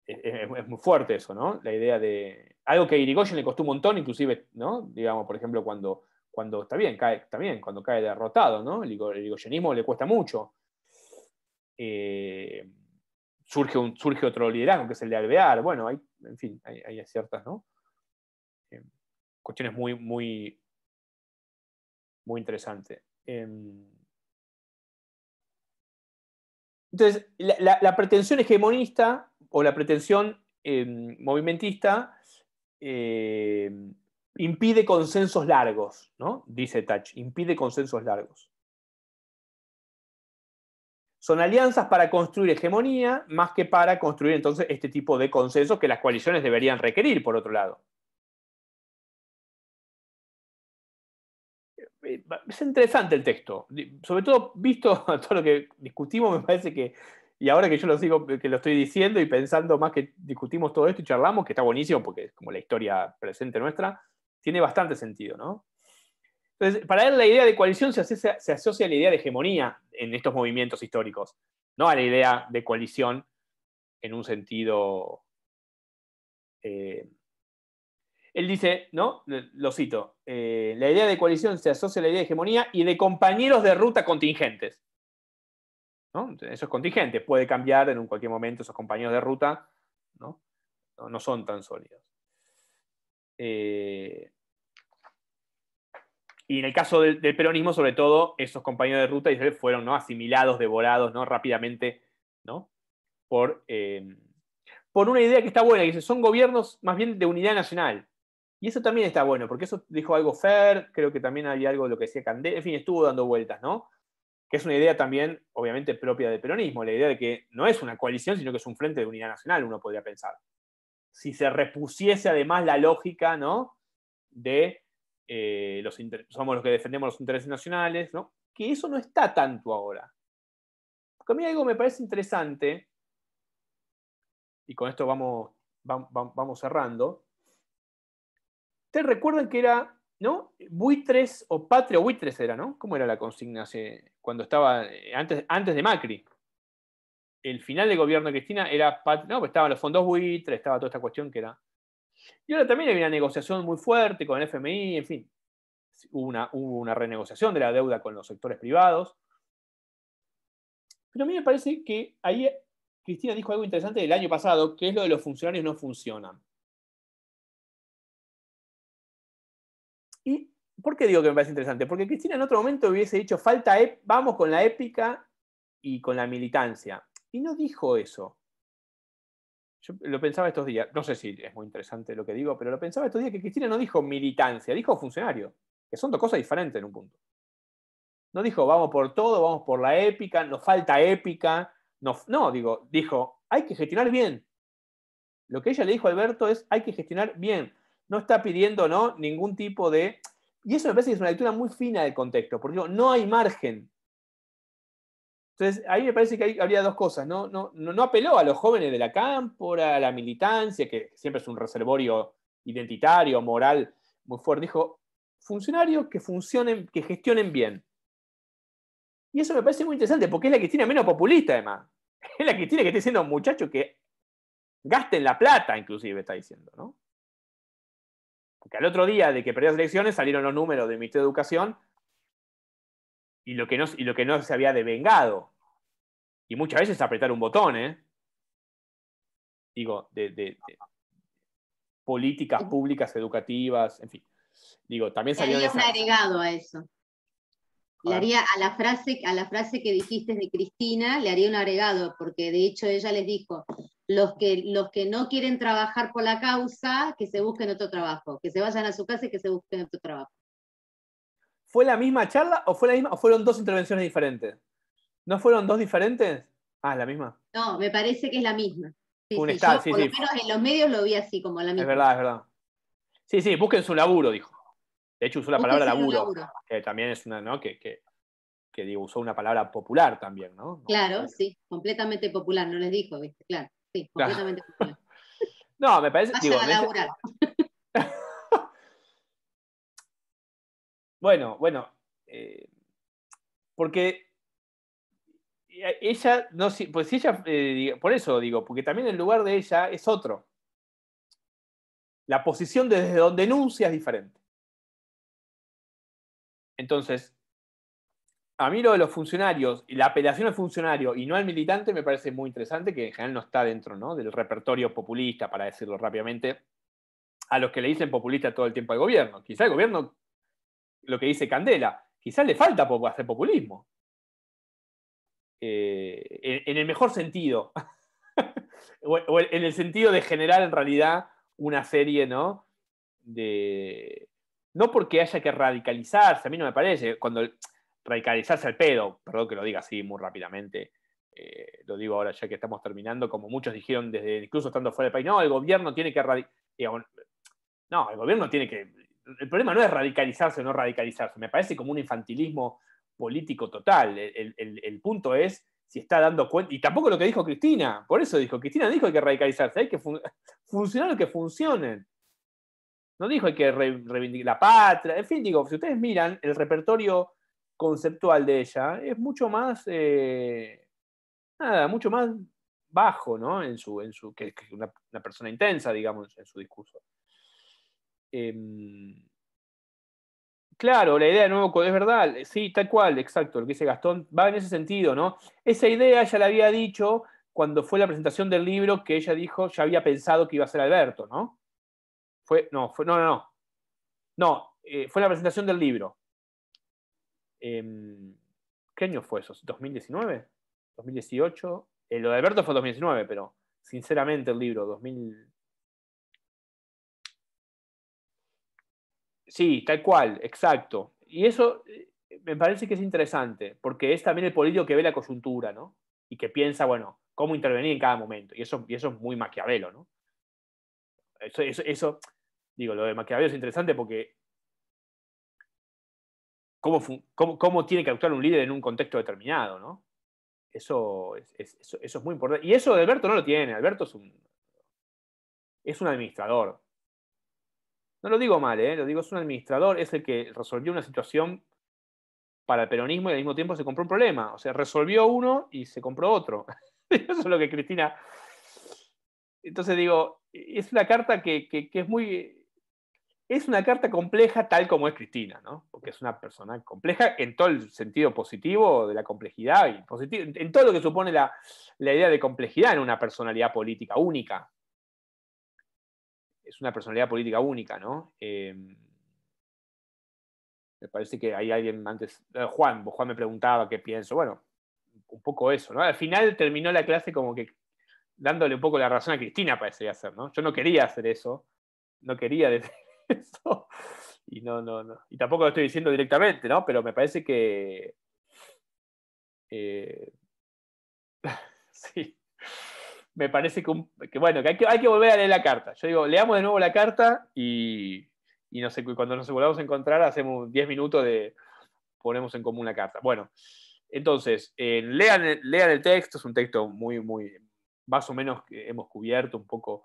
Es muy fuerte eso, ¿no? La idea de algo que a Irigoyen le costó un montón, inclusive, ¿no? Digamos, por ejemplo, cuando cuando está bien, también cuando cae derrotado, ¿no? El irigoyenismo le cuesta mucho. Surge otro liderazgo, que es el de Alvear. Bueno, en fin, hay ciertas, ¿no? Cuestiones muy, muy, muy interesantes. Entonces, la pretensión hegemonista o la pretensión movimentista impide consensos largos, ¿no? Dice Tach, impide consensos largos. Son alianzas para construir hegemonía más que para construir entonces este tipo de consensos que las coaliciones deberían requerir, por otro lado. Es interesante el texto, sobre todo visto todo lo que discutimos, me parece que, y ahora que yo lo sigo, que lo estoy diciendo y pensando más que discutimos todo esto y charlamos, que está buenísimo porque es como la historia presente nuestra, tiene bastante sentido, ¿no? Entonces, para él la idea de coalición se asocia a la idea de hegemonía en estos movimientos históricos, no a la idea de coalición en un sentido... Él dice, ¿no? Lo cito, la idea de coalición se asocia a la idea de hegemonía y de compañeros de ruta contingentes. ¿No? Esos contingentes puede cambiar en cualquier momento, esos compañeros de ruta, ¿no? No son tan sólidos. Y en el caso del peronismo, sobre todo, esos compañeros de ruta fueron, ¿no? Asimilados, devorados, ¿no? Rápidamente, ¿no? Por una idea que está buena, que dice, son gobiernos más bien de unidad nacional. Y eso también está bueno, porque eso dijo algo Fer, creo que también había algo de lo que decía Candel, en fin, estuvo dando vueltas, ¿no? Que es una idea también, obviamente, propia del peronismo, la idea de que no es una coalición, sino que es un frente de unidad nacional, uno podría pensar. Si se repusiese además la lógica, ¿no? De somos los que defendemos los intereses nacionales, ¿no? Que eso no está tanto ahora. Porque a mí algo me parece interesante, y con esto vamos cerrando. Ustedes recuerdan que era, ¿no? Buitres o patria, o buitres era, ¿no? ¿Cómo era la consigna cuando estaba, antes de Macri? El final del gobierno de Cristina era patria, ¿no? Pues estaban los fondos buitres, estaba toda esta cuestión que era. Y ahora también hay una negociación muy fuerte con el FMI, en fin. Hubo una renegociación de la deuda con los sectores privados. Pero a mí me parece que ahí Cristina dijo algo interesante del año pasado, que es lo de los funcionarios no funcionan. ¿Y por qué digo que me parece interesante? Porque Cristina en otro momento hubiese dicho, vamos con la épica y con la militancia. Y no dijo eso. Yo lo pensaba estos días, no sé si es muy interesante lo que digo, pero lo pensaba estos días que Cristina no dijo militancia, dijo funcionario, que son dos cosas diferentes en un punto. No dijo, vamos por todo, vamos por la épica, nos falta épica. No, dijo, hay que gestionar bien. Lo que ella le dijo a Alberto es, hay que gestionar bien. No está pidiendo, ¿no? Ningún tipo de... Y eso me parece que es una lectura muy fina del contexto, porque no hay margen. Entonces, ahí me parece que habría dos cosas. No apeló a los jóvenes de la cámpora, a la militancia, que siempre es un reservorio identitario, moral, muy fuerte. Dijo, funcionarios que funcionen, que gestionen bien. Y eso me parece muy interesante, porque es la Cristina menos populista, además. Es la Cristina que está diciendo, muchachos, que gasten la plata, inclusive, está diciendo, ¿no? Porque al otro día de que perdió las elecciones salieron los números del Ministerio de Educación y lo que no se había devengado. Y muchas veces apretar un botón, Digo, de políticas públicas, educativas, en fin. Digo, también salieron esas... Le haría un agregado a eso. Le haría a la frase que dijiste de Cristina, le haría un agregado, porque de hecho ella les dijo, los que no quieren trabajar por la causa, que se busquen otro trabajo, que se vayan a su casa y que se busquen otro trabajo. ¿Fue la misma charla o fueron dos intervenciones diferentes? ¿No fueron dos diferentes? Ah, ¿la misma? No, me parece que es la misma. Sí, por lo menos en los medios lo vi así, como la misma. Es verdad. Sí, busquen su laburo, dijo. De hecho usó la palabra laburo, que también es una, ¿no? Que usó una palabra popular también, ¿no? Claro, sí, completamente popular, no les dijo, ¿viste? Claro, sí, completamente popular. No, me parece... Vayan a laburar. Bueno, porque ella, no, pues ella, por eso digo, porque también el lugar de ella es otro. La posición desde donde denuncia es diferente. Entonces, a mí lo de los funcionarios, y la apelación al funcionario y no al militante me parece muy interesante, que en general no está dentro, ¿no?, del repertorio populista, para decirlo rápidamente, a los que le dicen populista todo el tiempo al gobierno. Quizá el gobierno, lo que dice Candela, quizá le falta hacer populismo. En el mejor sentido. o en el sentido de generar en realidad una serie, ¿no?, no porque haya que radicalizarse, a mí no me parece, cuando radicalizarse al pedo, perdón que lo diga así muy rápidamente, lo digo ahora ya que estamos terminando, como muchos dijeron desde incluso estando fuera del país, no, el gobierno tiene que no, el gobierno tiene que, el problema no es radicalizarse o no radicalizarse, me parece como un infantilismo político total, el punto es si está dando cuenta, y tampoco lo que dijo Cristina, por eso Cristina dijo que hay que radicalizarse, hay que funcionar lo que funcionen. No dijo hay que reivindicar la patria. En fin, digo, si ustedes miran el repertorio conceptual de ella, es mucho más, mucho más bajo, ¿no? Que una persona intensa, digamos, en su discurso. Claro, la idea de nuevo es verdad, sí, tal cual, exacto, lo que dice Gastón, va en ese sentido, ¿no? Esa idea ya la había dicho cuando fue la presentación del libro, que ella dijo, ya había pensado que iba a ser Alberto, ¿no? No, fue la presentación del libro. ¿Qué año fue eso? ¿2019? ¿2018? Lo de Alberto fue 2019, pero sinceramente el libro, 2000... Sí, tal cual, exacto. Y eso me parece que es interesante, porque es también el político que ve la coyuntura, ¿no? Y que piensa, bueno, cómo intervenir en cada momento. Y eso es muy Maquiavelo, ¿no? Eso, digo, lo de Maquiavelo es interesante porque cómo tiene que actuar un líder en un contexto determinado, ¿no? Eso es muy importante. Y eso de Alberto no lo tiene. Alberto es un administrador. No lo digo mal, lo digo, es un administrador, es el que resolvió una situación para el peronismo y al mismo tiempo se compró un problema. O sea, resolvió uno y se compró otro. Eso es lo que Cristina... Entonces digo, es una carta que es muy... Es una carta compleja tal como es Cristina, ¿no? Porque es una persona compleja en todo el sentido positivo de la complejidad, y en todo lo que supone la idea de complejidad en una personalidad política única. Es una personalidad política única, ¿no? Me parece que hay alguien antes, Juan me preguntaba qué pienso. Bueno, un poco eso, ¿no? Al final terminó la clase como que dándole un poco la razón a Cristina, parecería ser, ¿no? Yo no quería hacer eso, no quería decir eso, y no. Y tampoco lo estoy diciendo directamente, ¿no? Pero me parece que... sí. Me parece que bueno, que hay que volver a leer la carta. Yo digo, leamos de nuevo la carta y no sé, cuando nos volvamos a encontrar hacemos 10 minutos ponemos en común la carta. Bueno, entonces, lean el texto, es un texto muy, más o menos que hemos cubierto un poco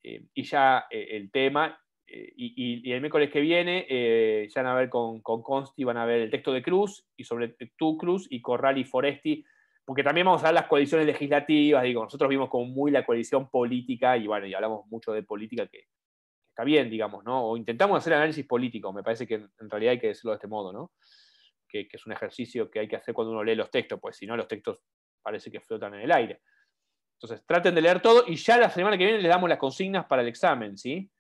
y ya el tema. Y el miércoles que viene ya van a ver con Consti, van a ver el texto de Cruz y sobre tú, Cruz, y Corral y Foresti, porque también vamos a ver las coaliciones legislativas. Digo, nosotros vimos como muy la coalición política y bueno, y hablamos mucho de política, que está bien, digamos, ¿no? O intentamos hacer análisis político, me parece que en realidad hay que decirlo de este modo, ¿no? Que es un ejercicio que hay que hacer cuando uno lee los textos, pues si no los textos parece que flotan en el aire. Entonces traten de leer todo y ya la semana que viene les damos las consignas para el examen, ¿sí?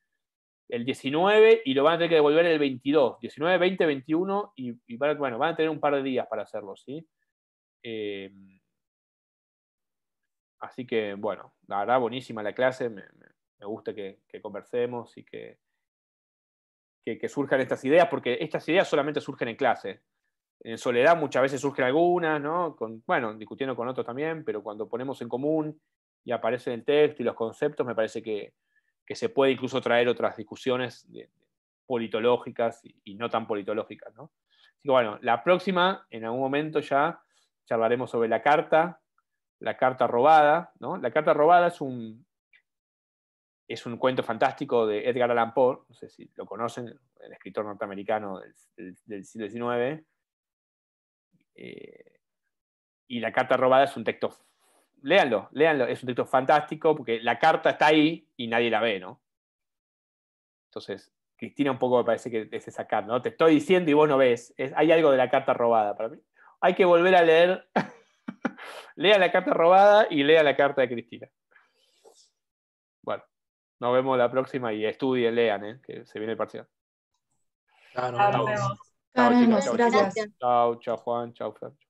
El 19 y lo van a tener que devolver el 22. 19, 20, 21 y van a tener un par de días para hacerlo, ¿sí? Así que, bueno, la verdad, buenísima la clase, me gusta que conversemos y que surjan estas ideas, porque estas ideas solamente surgen en clase. En soledad muchas veces surgen algunas, ¿no? Discutiendo con otros también, pero cuando ponemos en común y aparece el texto y los conceptos, me parece que se puede incluso traer otras discusiones politológicas y no tan politológicas, ¿no? Así que bueno, la próxima, en algún momento ya charlaremos sobre la carta robada, ¿no? La carta robada es un cuento fantástico de Edgar Allan Poe, no sé si lo conocen, el escritor norteamericano del siglo XIX. Y la carta robada es un texto, léanlo, es un texto fantástico porque la carta está ahí y nadie la ve, ¿no? Entonces, Cristina un poco me parece que es esa carta, ¿no? Te estoy diciendo y vos no ves. Hay algo de la carta robada para mí. Hay que volver a leer. Lea la carta robada y lea la carta de Cristina. Bueno, nos vemos la próxima y estudien, lean, que se viene el parcial. Claro, Nos nos vemos. vemos. Chao, Nos chicos, vemos, chao, gracias. chicos. Chao, chao, Juan, chao, Fer.